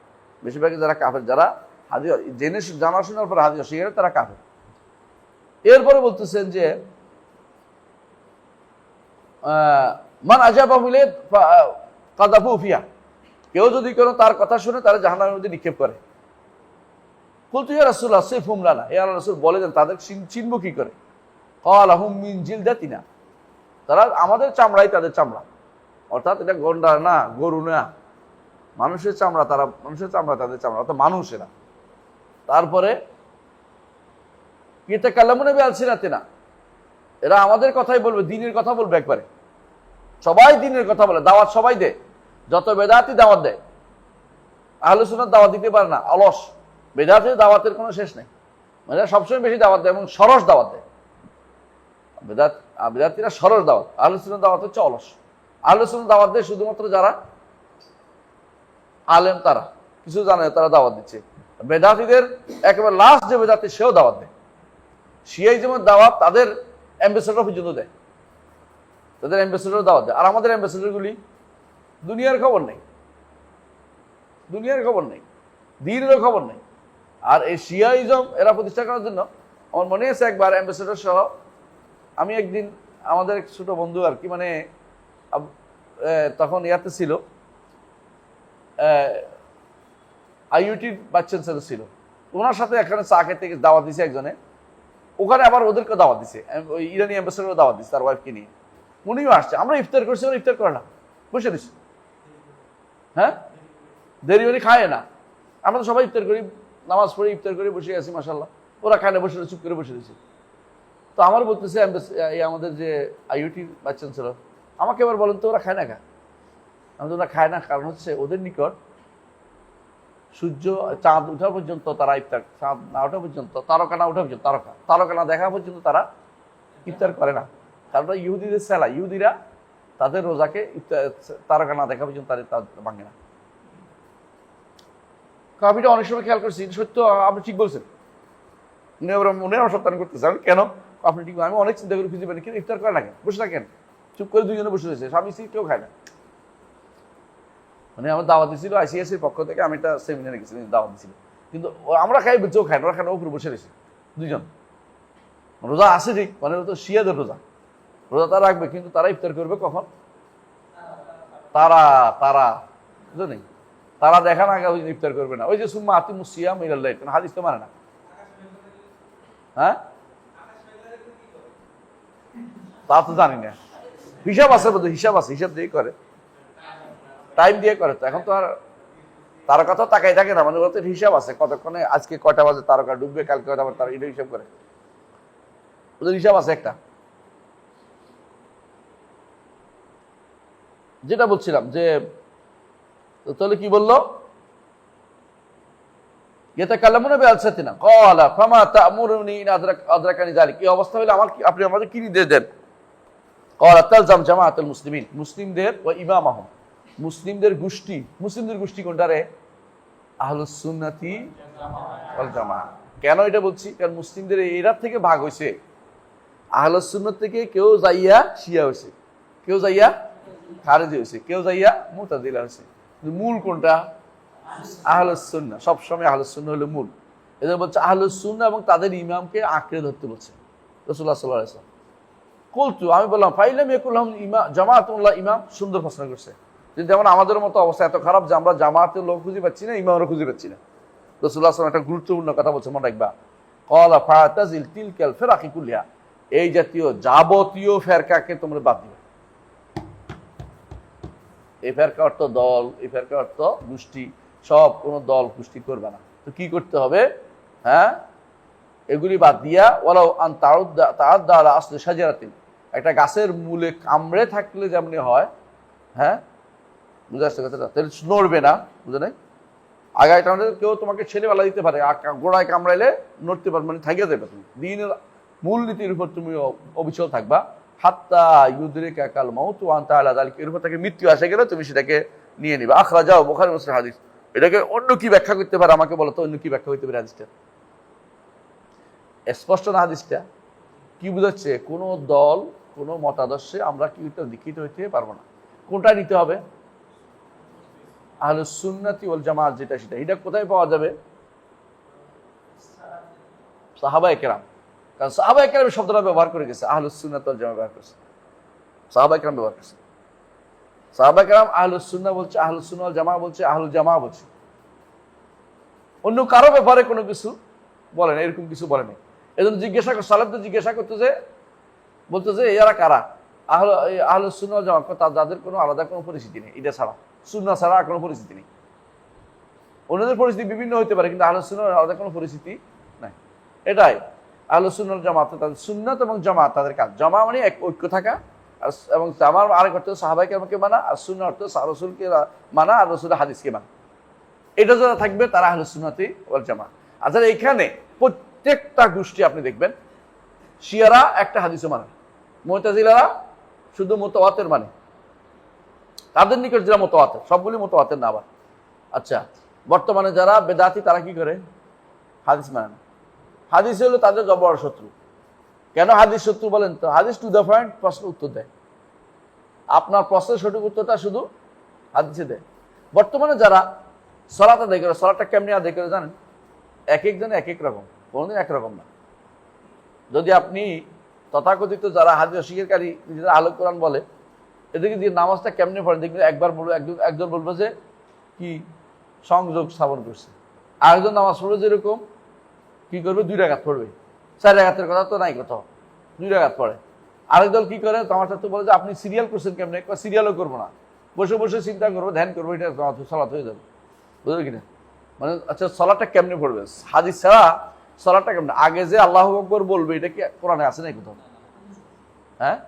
বেশিরভাগই যারা কাফের, যারা হাদিস জানা শোনার পর হাদিস অস্বীকার, তারা কাফের। এরপরে বলতেছেন যে মান আজাবা মিলে কাযাফু ফিহা, কেউ যদি কোনো তার কথা শুনে তারা জাহান্নামের মধ্যে নিক্ষেপ করে। কুলতু ইয়া রাসূলুল্লাহ সিফহুম লানা, ইয়া রাসূল বলে দেন তাদের চিনব কি করে? ক্বালা হুম মিন জিলদাতিনা, তারা আমাদের চামড়াই তাদের চামড়া, অর্থাৎ এটা গন্ডা না, গরু না, মানুষের চামড়া, তারা মানুষের চামড়া তাদের চামড়া, অর্থাৎ মানুষেরা। তারপরে ইয়াতাকাল্লামুনা বিআলসিনাতিনা, এরা আমাদের কথাই বলবে, দ্বীনের কথা বলবে একবারে, সবাই দ্বীনের কথা বলে, দাওয়াত সবাই দেয়, যত বেদাতি দাওয়াত দেয়। আহলে সুন্নাত দাওয়াত দিতে পারে না, অলস। বেদাতি দাওয়াতের কোনো শেষ নেই, মানে সবসময় বেশি দাওয়াত দেয় এবং সরস দাওয়াত দেয়। বেদাতিরা সরস দাওয়াত, আহলে সুন্নাত দাওয়াত হচ্ছে অলস। আহলে সুন্নাত দাওয়াত দেয় শুধুমাত্র যারা আলেম, তারা কিছু জানে, তারা দাওয়াত দিচ্ছে। বেদাতিদের একেবারে লাস্ট যে বেদাতি, সেও দাওয়াত দেয়। শিয়াইজমের দাওয়াত তাদের অ্যাম্বাসেডর পর্যন্ত দেয়, তাদের অ্যাম্বাসেডর দাওয়াত দেয়। আর আমাদের অ্যাম্বাসেডরগুলি দুনিয়ার খবর নেই, দ্বীনেরও খবর নেই। আর এই শিয়াইজম এরা প্রতিষ্ঠা করার জন্য, আমার মনে আছে একবার অ্যাম্বাসেডর সহ আমি একদিন, আমাদের এক ছোট বন্ধু আর কি, মানে তখন ইয়াতে ছিল, আইইউটির ভাইস চ্যান্সেলর ছিল, ওনার সাথে এখানে চা খেতে দাওয়াত দিছে একজনে, ওখানে আবার ওদেরকে দাওয়াত দিছে, ওই ইরানি অ্যাম্বাসেডর দাওয়াত দিচ্ছে তার ওয়াইফকে নিয়ে। উনিও আসছে, আমরা ইফতার করছি, ওরা ইফতার করে না, বসে দিচ্ছে। হ্যাঁ, দেরি মানে খায় না, আমরা তো সবাই ইফতার করি, নামাজ পড়ে ইফতার করে বসে আছি, মাশাআল্লাহ। ওরা খায় না, বসে চুপ করে বসে দিচ্ছে। তো আমার বলতেছে আমাদের যে আইইউটির ভাইস চ্যান্সেলর, আমাকে এবার বলেন তো ওরা খায় না কেন? আমি তো ওরা খায় না, কারণ হচ্ছে ওদের নিকট সূর্য চাঁদ উঠা পর্যন্ত তারা ইফতার, চাঁদ না ওঠা পর্যন্ত, তারকা না ওঠা পর্যন্ত, তারকা না দেখা পর্যন্ত তারা ইফতার করে না। কারণ ইহুদিদের সেলা, ইহুদিরা তাদের রোজাকে তারকা না দেখা পর্যন্ত তারা ভাঙে না। কপিটা অনেক সময় খেয়াল করছি, সত্য, আপনি ঠিক বলছেন, মনে অসত্যায়ন করতেছে। কেন আপনি ঠিক? আমি অনেক চিন্তা করে খুঁজে পাইনি, কেন ইফতার করে না, কেন বসে থাকেন? চুপ করে দুজনে বসে রয়েছে, স্বামী স্ত্রী, কেউ খায় না। মানে আমার দাওয়াত দিয়েছিল আইসিএসির পক্ষ থেকে, আমি একটা সেমিনারে গেছিলাম, দাওয়াত দিয়েছিল, কিন্তু আমরা খাই, বেঁচেও খায় না, ওরা খায় না, উপরে বসে রয়েছে দুজন। রোজা আছে ঠিক, মানে তো শিয়াদের রোজা, রোজা তারা রাখবে, কিন্তু তারা ইফতার করবে কখন? তারা বুঝলেন, তারা দেখা না আগে ইফতার করবে না। ওই যে সুম্মা আতিমুস সিয়াম ইলাল লাইল, কোন হাদিস তো মানে না। হ্যাঁ, তা তো জানি না, হিসাব আছে বোধহয়, হিসাব আছে, হিসাব দিয়ে করে, টাইম দিয়ে করে। তো এখন তো আর তারকা তো তাকাই থাকে না, মানে ওদের হিসাব আছে, কতক্ষণে আজকে কয়টা বাজে তারকা ডুববে, কালকে আবার তারা এটা হিসাব করে, ওদের হিসাব আছে একটা। যেটা বলছিলাম যে, তাহলে কি বললো? ইয়াতাকাল্লামুনা বিআলসিনাতিনা ক্বালা ফামা তা'মুরুনি ইন আদরাকানি যালিক, এই অবস্থা হলে আপনি আমাদের কি নির্দেশ দেন? ক্বালা তালজাম জামাআতুল মুসলিমিন, মুসলিমদের ওয়া ইমামাহুম, মুসলিমদের গোষ্ঠী কোনটা রে? আহলুস সুন্নাতি ওয়াল জামাআহ। কেন এটা বলছি? কারণ মুসলিমদের এরা থেকে ভাগ হয়েছে, আহলুস সুন্নাত থেকে কেউ যাইয়া শিয়া হয়েছে, কেউ যাইয়া খারেজি হয়েছে, কেউ যাইয়া মুতাজিলা হয়েছে। মূল কোনটা? আহলুস সুন্নাহ। সবসময় আহলুস সুন্নাহ হলো মূল। এদের বলছে আহলুস সুন্নাহ এবং তাদের ইমামকে আঁকড়ে ধরতে বলছে রাসূলুল্লাহ সাল্লাল্লাহু আলাইহি ওয়াসাল্লাম। কুলতু, আমি বললাম ফাইলাম ইয়াকুল লাহুম জামাআতুল্লাহ, ইমাম। সুন্দর প্রশ্ন করছে। যেমন আমাদের মতো অবস্থা এত খারাপ যে আমরা জামাতের লোক খুঁজে পাচ্ছি না, ইমামরা খুঁজে পাচ্ছি না। রাসূলুল্লাহ সাল্লাল্লাহু আলাইহি ওয়াসাল্লাম একটা গুরুত্বপূর্ণ কথা বলছে, মনে রাখবা। ক্বালা ফাতাজিল তিলকাল ফিরাকি কুল্লিহা, এই জাতীয় যাবতীয় ফেরকাকে তোমরা বাদ দিবে। এই ফেরকা অর্থ দল, এই ফেরকা অর্থ গোষ্ঠী, সব কোনো দল গোষ্ঠী করবে না। তো কি করতে হবে? হ্যাঁ, এগুলি বাদ দিয়া ওয়ালাউ আন তাআদ্দা আলা আসলি শাজারাতিন, একটা গাছের মূলে কামড়ে থাকলে যেমনি হয়, হ্যাঁ বুঝে আসছে কথাটা, তাহলে নড়বে না, বুঝে নাই? আগায় টানলে কেউ তোমাকে ছেলে বেলা দিতে পারে, গোড়ায় কামড়াইলে নড়তে পারবে, মানে থাকিয়ে দেবে। তুমি দিনের মূল নীতির উপর তুমি অবিচল থাকবা, হাত্তা ইউদরিকা কাল মাউত ওয়া আনতা আলা যালিকা, এর উপর থেকে মৃত্যু আসে গেলে তুমি সেটাকে নিয়ে নিবে। আখরাজাহু বুখারী মুসলিম হাদিস। এটাকে অন্য কি ব্যাখ্যা করতে পারে আমাকে বলো তো, অন্য কি ব্যাখ্যা করতে পারে হাদিসটা? স্পষ্ট না হাদিসটা? কি বুঝাচ্ছে? কোনো দল, কোনো মতাদর্শে আমরা কি দীক্ষিত হইতে পারবো না। কোনটা নিতে হবে? আহলুস সুন্নাতি ওয়াল জামাত যেটা, সেটা। এটা কোথায় পাওয়া যাবে? সাহাবায়ে কেরাম। কারণ সাহাবায়ে কেরাম শব্দটা ব্যবহার করে গেছে, আহলুস সুন্নাত ওয়াল জামাত ব্যবহার করছে, সাহাবায়ে কেরাম ব্যবহার করছে। সাহাবায়ে কেরাম আহলুস সুন্নাহ বলছে, আহলুস সুন্নাহ ওয়াল জামাত বলছে, আহলুল জামাত বলছে। অন্য কারো ব্যাপারে কোনো কিছু বলে না, এরকম কিছু বলে নাই। এজন্য জিজ্ঞাসা কর, সালাফ তো জিজ্ঞাসা করতেছে, বলতেছে এরা কারা? আহলুস সুন্নাহ ওয়াল জামাত, যাদের কোনো আলাদা কোনো পরিস্থিতি নেই, এটা ছাড়া, সুন্নাহ ছাড়া আর কোনো পরিস্থিতি নেই। অন্যদের পরিস্থিতি বিভিন্ন হইতে পারে, কিন্তু আহলুস সুন্নাহর আলাদা কোনো পরিস্থিতি নাই। এটাই আহলুস সুন্নাহ ওয়াল জামাত, তাদের সুন্নাত এবং জামাত তাদের কাজ। জামা মানে এক ঐক্য থাকা, আর এবং জামার আরেক অর্থ সাহাবায়ে কেরামকে মানা, আর সুন্নাহ অর্থ রাসূলকে মানা আর রাসূলের হাদিসকে মানা। এটা যারা থাকবে তারা আহলুস সুন্নাতি ওয়াল জামাত। আর যারা এখানে প্রত্যেকটা গোষ্ঠী আপনি দেখবেন, শিয়ারা একটা হাদিসও মানে, মুতাজিলারা শুধু মুতাওয়াতির মানে, তাদের নিকট যারা মুতাওয়াতির, সবগুলি মুতাওয়াতির না আবার। আচ্ছা, বর্তমানে যারা বেদাতি তারা কি করে? হাদিস মানে না। হাদিস হলো তাদের জবর শত্রু। কেন হাদিস শত্রু বলেন তো? হাদিস টু দ্য পয়েন্ট প্রশ্ন উত্তর দেয়। আপনার প্রশ্নের সঠিক উত্তরটা শুধু হাদিসে দেয়। বর্তমানে যারা সালাত আদায় করে, সালাতটা কেমনি আদায় করে জানেন? এক একজন এক এক রকম, কোনোদিন একরকম না। যদি আপনি তথাকথিত যারা হাদিস অস্বীকারী, নিজেরা আলোক কোরআন বলে, এদেরকে দিয়ে নামাজটা কেমনি পড়ে দেখবেন, একবার বলবো, একজন বলবো যে কি সংযোগ স্থাপন করছে, আরেকজন নামাজ পড়বে যেরকম কি করবে, 2 রাকাত পড়বে, 4 রাকাতের কথা তো নাই, কোথাও 2 রাকাত পড়ে। আরেক দল কি করে, আমার সাথে বলে যে আপনি সিরিয়াল করছেন কেমনে? সিরিয়ালও করবো না, বসে বসে চিন্তা করবো, ধ্যান করবো, এটা সালাত হয়ে যাবে। বুঝলো কিনা? মানে আচ্ছা, সালাতটা কেমনে পড়বে? হাদিস ছাড়া সালাতটা কেমনে? আগে যে আল্লাহু আকবার বলবে, এটা কি কোরআনে আছে নাকি কোথাও? হ্যাঁ,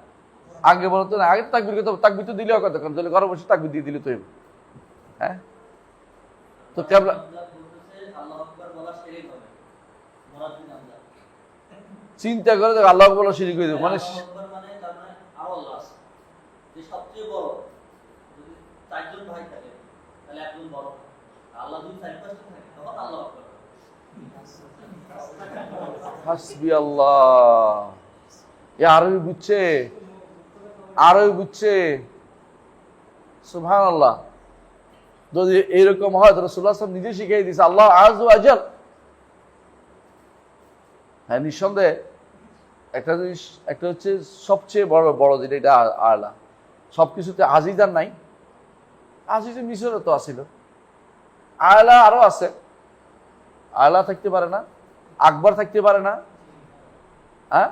আগে বলতো না, আগে তাকবীর করতে হবে, তাকবীর তো দিলেও কথা, কারণ তাহলে ঘরে বসে তাকবীর দিয়ে দিলে তো হবে। হ্যাঁ, তো কেবলা চিন্তা করে দেখ, আল্লাহ বলা শিরিক হয়ে যাবে, মানে হাসবি আল্লাহ। এ আরবি বুঝছে, আরবি বুঝছে, সুবহানাল্লাহ। যদি এইরকম হয় তো রাসূলুল্লাহ সাল্লাল্লাহু আলাইহি ওয়াসাল্লাম নিজে শিখিয়ে দিয়েছে, আল্লাহ আযজা ওয়া জাল। হ্যাঁ, নিঃসন্দেহে একটা জিনিস, একটা হচ্ছে সবচেয়ে বড় যেটা, এটা আলা, সবকিছুতে আজিজ আর নাই। আজিজ মিশরে তো আসিল, আলা আরো আছে, আলা থাকতে পারে না, আকবর থাকতে পারে না, হ্যাঁ,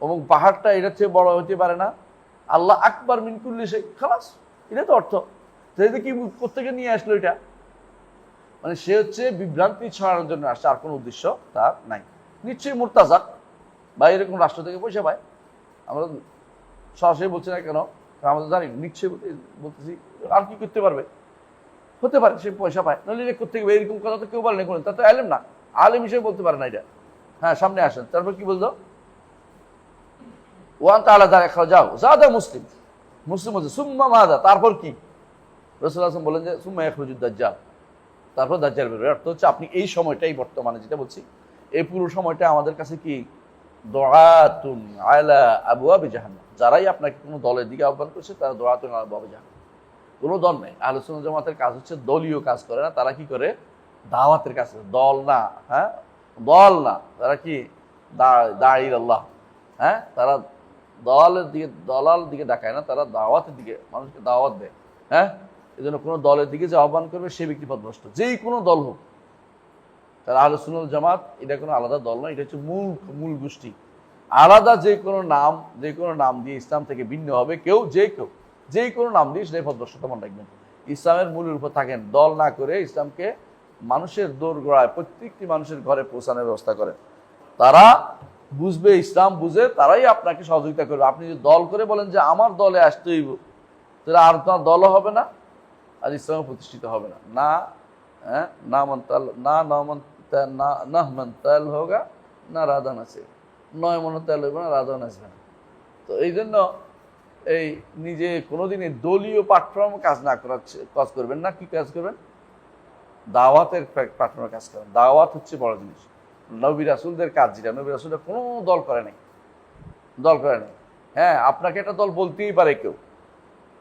এবং পাহাড়টা এটার চেয়ে বড় হতে পারে না। আল্লাহ আকবর মিন কুল্লি শাই, খালাস, এটা তো অর্থ। যেহেতু কি প্রত্যেকে নিয়ে আসলো এটা, মানে সে হচ্ছে বিভ্রান্তি ছড়ানোর জন্য আসছে, আর কোনো উদ্দেশ্য তার নাই। নিশ্চয়ই মুরতাজা বা এরকম রাষ্ট্র থেকে পয়সা পায়, আমরা সরাসরি বলছি না কেন, আমরা তো জানি, নিশ্চয়ই বলতেছি। আর কি করতে পারবে? হতে পারে সে পয়সা পায়, নাহলে এটা করতে গেবে, এরকম কথা তো কেউ বলে না, তা তো আলেম না, আলেম হিসেবে বলতে পারে না এটা। হ্যাঁ, সামনে আসেন, তারপর কি বলতো? ওয়ান তাআলা দেখা যাও, যাদা মুসলিম, মুসলিম হচ্ছে সুম্মা মাদা, তারপর কি? রাসূলুল্লাহ সাল্লাল্লাহু আলাইহি ওয়াসাল্লাম বলেন যে সুম্মা ইয়াখরুজুদ দাজ্জাল, তারপর দাজ্জাল বের হবে। অর্থ হচ্ছে আপনি এই সময়টাই, বর্তমানে যেটা বলছি, এই পুরো সময়টা আমাদের কাছে কি দুআতুন আলা আবওয়াবি জাহান্নাম, যারাই আপনাকে কোনো দলের দিকে আহ্বান করছে তারা দুআতুন আলা আবওয়াবি জাহান্নাম। কোনো দল নেই। আহলে সুন্নাত জামাতের কাজ হচ্ছে দলীয় কাজ করে না, তারা কি করে? দাওয়াতের কাজ করে। দল না, হ্যাঁ, দল না, তারা কি দাঈ আল্লাহ, হ্যাঁ, তারা দলের দিকে, দলাল দিকে ডাকায় না, তারা দাওয়াতের দিকে মানুষকে দাওয়াত দেয়। হ্যাঁ, এই জন্য কোনো দলের দিকে যে আহ্বান করবে সে ব্যক্তি পথভ্রষ্ট, যেই কোনো দল হোক। তারা আহলে সুন্নাত জামাত এটা কোনো আলাদা দল নয়, এটা হচ্ছে মূল গোষ্ঠী। আলাদা যে কোনো নাম দিয়ে ইসলাম থেকে ভিন্ন হবে কেউ, যে কোনো নাম দিয়ে সেটাই পথভ্রষ্টতা, মনে রাখবেন। ইসলামের মূলের উপর থাকেন, দল না করে ইসলামকে মানুষের দোরগোড়ায়, প্রত্যেকটি মানুষের ঘরে পৌঁছানোর ব্যবস্থা করে। তারা বুঝবে, ইসলাম বুঝে, তারাই আপনাকে সহযোগিতা করবে। আপনি যদি দল করে বলেন যে আমার দলে আসতে হইব, তাহলে আর তোমার দলও হবে না, আর ইসলামও প্রতিষ্ঠিত হবে না। না, না মন্তাল না নমন না নহমন তেল হোগা না রাধান আছে, 9 মন তেল হইব না, রাধান আসবে না। তো এই জন্য এই নিজে কোনোদিনই দলীয় প্ল্যাটফর্ম কাজ না করার কাজ করবেন না। কি কাজ করবেন? দাওয়াতের প্ল্যাটফর্মে কাজ করেন। দাওয়াত হচ্ছে বড় জিনিস। নবী রাসূলদের কাজ যেটা, নবী রাসূলরা কোনো দল করে নাই, দল করে নাই। হ্যাঁ, আপনাকে একটা দল বলতেই পারে কেউ,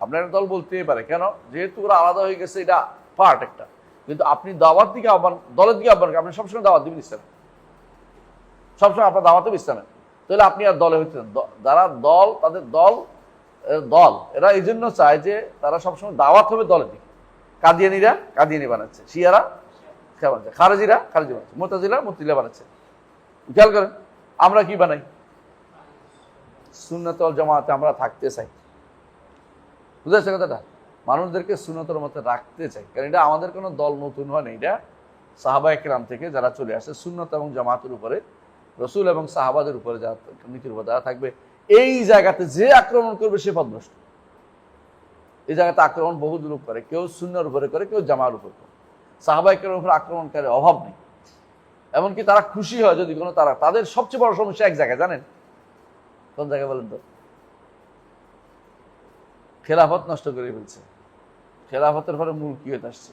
আপনার একটা দল বলতেই পারে, কেন? যেহেতু ওরা আলাদা হয়ে গেছে, এটা পার্ট একটা। কিন্তু আপনি দাওয়াত দিকে আহ্বান, দলের দিকে আহ্বান, আপনি সবসময় দাওয়াত দিবেন ইসলামে, সবসময় আপনার দাওয়াতে ইসলামে। তাহলে আপনি আর দলে হইতে, যারা দল, তাদের দল দল এরা এই জন্য চায় যে তারা সবসময় দাওয়াত হবে দলের দিকে। কাদিয়ানিরা কাদিয়ানি বানাচ্ছে, শিয়ারা শিয়া বানাচ্ছে, খারেজিরা খারেজি বানাচ্ছে, মুতাজিলা মুতাজিলা বানাচ্ছে। খেয়াল করেন, আমরা কি বানাই? সুন্নাত ওয়াল জামাতে আমরা থাকতে চাই। বুঝা যাচ্ছে কথাটা? মানুষদেরকে সুন্নতের মধ্যে রাখতে চাই, কারণ এটা আমাদের কোনো দল নতুন হয় না, এটা সাহাবায়ে কেরাম থেকে যারা চলে আসে সুন্নত এবং জামাতের উপরে, রসুল এবং সাহাবাদের উপরে যারা নীতির উপর যারা থাকবে, এই জায়গাতে যে আক্রমণ করবে সে পথভ্রষ্ট। এই জায়গাতে আক্রমণ বহু লোক করে, কেউ সুন্নার উপরে করে, কেউ জামার উপর করে। সাহাবায়ে কেরামের উপর আক্রমণকারী অভাব নেই। এমনকি তারা খুশি হয় যদি কোনো, তাদের সবচেয়ে বড় সমস্যা এক জায়গায়, জানেন কোন জায়গায় বলেন তো? খেলাফত নষ্ট করে ফেলছে। খেলাফতের পরে মুলকিয়ত আসছে,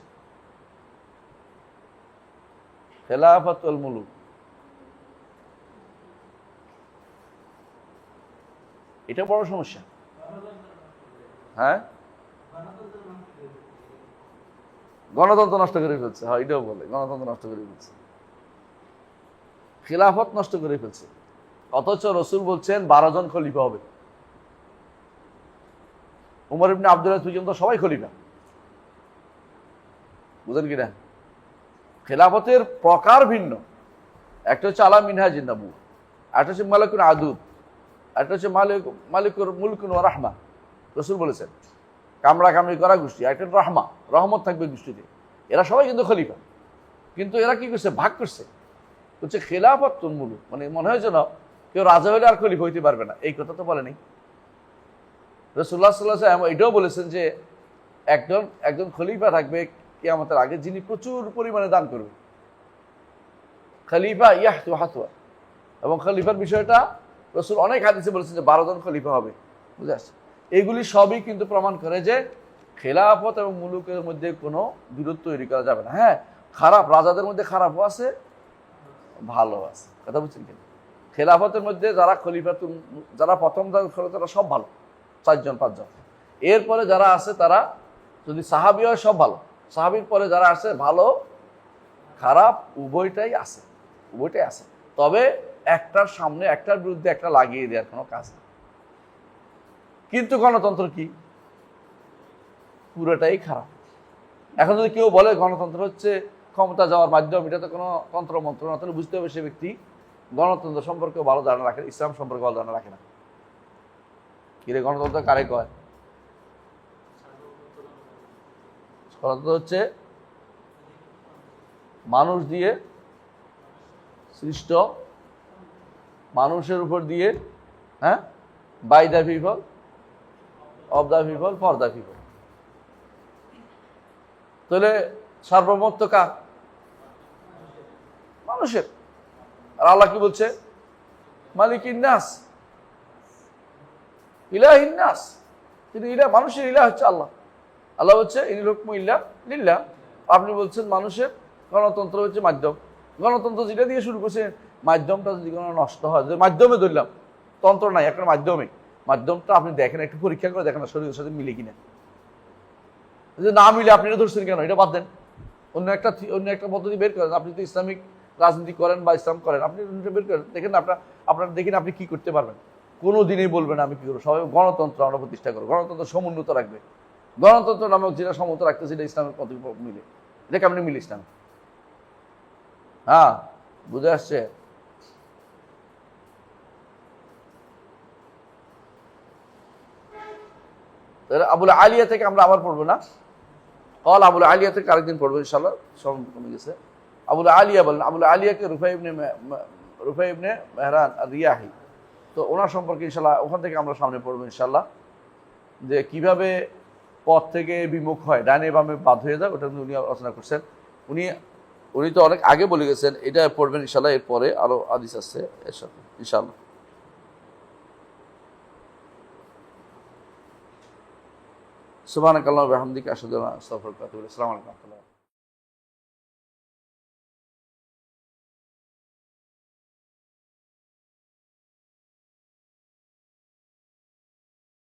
খেলাফত ওয়াল মুলুক। এটা বড় সমস্যা। হ্যাঁ, গণতন্ত্র নষ্ট করে ফেলছে। হ্যাঁ, এটাও বলে গণতন্ত্র নষ্ট করে ফেলছে, খিলাফত নষ্ট করে ফেলছে। অথচ রসুল বলছেন 12 জন খলিফা হবে। উমর ইবনে আব্দুল আযীজ পর্যন্ত সবাই খলিফা। বুঝেন কিনা? খেলাফতের প্রকার ভিন্ন। একটা হচ্ছে আলা মিনহাজিন নবুওয়া, একটা হচ্ছে মালিকুন আদুদ, একটা হচ্ছে মালিকুর মুলকুন ওয়া রাহমা। রসুল বলেছেন কামড়া কামড়ি করা গোষ্ঠী, একটা রাহমা, রহমত থাকবে গোষ্ঠীতে। এরা সবাই কিন্তু খলিফা, কিন্তু এরা কি করছে? ভাগ করছে, হচ্ছে খেলাফত মুলুক। মানে মনে হয় যেন কেউ রাজা হলে আর খলিফা হইতে পারবে না, এই কথা তো বলেনি। রাসূলুল্লাহ সাল্লাল্লাহু আলাইহি ওয়াসাল্লাম এটাও বলেছেন যে একজন খলিফা থাকবে কিয়ামতের আগে, যিনি প্রচুর পরিমাণে দান করবে। খলিফা ইয়াহতু হাতওয়া, এবং খলিফার বিষয়টা রাসূল অনেক হাদিসে বলেছেন যে 12 জন খলিফা হবে। বুঝে আসছে? এইগুলি সবই কিন্তু প্রমাণ করে যে খেলাফত এবং মুলুকের মধ্যে কোনো বিরোধ তৈরি করা যাবে না। হ্যাঁ, খারাপ রাজাদের মধ্যে খারাপও আছে, ভালো আছে। কথা বুঝছেন কিনা? খেলাফতের মধ্যে যারা খলিফা, যারা প্রথম তারা সব ভালো, 4 জন 5 জন। এরপরে যারা আছে তারা যদি সাহাবী হয় সব ভালো, সাহাবীর পরে যারা আছে ভালো খারাপ উভয়টাই আছে, উভয়টাই আছে। তবে একটার সামনে একটার বিরুদ্ধে একটা লাগিয়ে দেওয়ার কোনো কাজ নেই। কিন্তু গণতন্ত্র কি? পুরোটাই খারাপ। এখন যদি কেউ বলে গণতন্ত্র হচ্ছে ক্ষমতা যাওয়ার মাধ্যম, এটা তো কোনো তন্ত্রমন্ত্র না, তাহলে বুঝতে হবে সে ব্যক্তি গণতন্ত্র সম্পর্কে ভালো ধারণা রাখে, ইসলাম সম্পর্কে ভালো ধারণা রাখে না। কিরে, গণতন্ত্র কারে কয়? গণতন্ত্র হচ্ছে মানুষ দিয়ে সৃষ্ট, মানুষের উপর দিয়ে, হ্যাঁ, by the people, of the people, for the people. তাহলে সার্বভৌমত্ব কার? মানুষের। আর আল্লাহ কি বলছে? মালিকিন নাস, ইলাহিন নাস। তিনি ইলাহ, মানুষের ইলাহ হচ্ছে আল্লাহ। আল্লাহ হচ্ছে ইনিল হুকমু ইল্লা লিল্লাহ। আপনি বলছেন মানুষের, গণতন্ত্র হচ্ছে মাধ্যম। গণতন্ত্র যেটা দিয়ে শুরু করছে, মাধ্যমটা যদি কোনো নষ্ট হয়, যে মাধ্যমে ধরলাম, তন্ত্র নাই, একটা মাধ্যমে, মাধ্যমটা আপনি দেখেন, একটু পরীক্ষা করে দেখেন শরীরের সাথে মিলে কিনা। যদি না মিলে আপনি এটা ধরছেন কেন? এটা বাদ দেন, অন্য একটা পদ্ধতি বের করেন। আপনি তো ইসলামিক রাজনীতি করেন বা ইসলাম করেন, আপনি বের করেন, দেখেন আপনার দেখেন আপনি কি করতে পারবেন। কোনো দিনই বলবেন আমি কি করবো। সবাই গণতন্ত্র আমরা প্রতিষ্ঠা করবো, গণতন্ত্র সমুন্নত রাখবে। গণতন্ত্র নামক যেটা সমুন্নত রাখতে, সেটা ইসলামের পদ্ধতি মিলে, এটা কেমনি মিলে ইসলাম? হ্যাঁ, বুঝে আসছে? আবুল আলিয়া থেকে আমরা আবার পড়বো না, কল আবুল আলিয়া থেকে আরেকদিন পড়বো ইনশাল্লাহ, সব কমে গেছে। আবুল আলিয়া বলেন, আবুল আলিয়াকে রুফাই ইবনে মেহরান রিয়াহি। তো ওনার সম্পর্কে ইনশাল্লাহ ওখান থেকে আমরা সামনে পড়বো ইনশাল্লাহ, যে কিভাবে পথ থেকে বিমুখ হয়, ডানে বামে বাদ হয়ে যায়, ওটা উনি আলোচনা করছেন। উনি উনি তো অনেক আগে বলে গেছেন, এটা পড়বেন ইনশাল্লাহ, এরপরে আরো হাদিস আছে এর সাথে ইনশাল্লাহ। সুবহানাকাল্লাহু ওয়া বিহামদিকা আশহাদু আল্লা ইলাহা ইল্লা আনতা আস্তাগফিরুকা ওয়া আতুবু ইলাইক। আসসালামু আলাইকুম ওয়া রাহমাতুল্লাহ।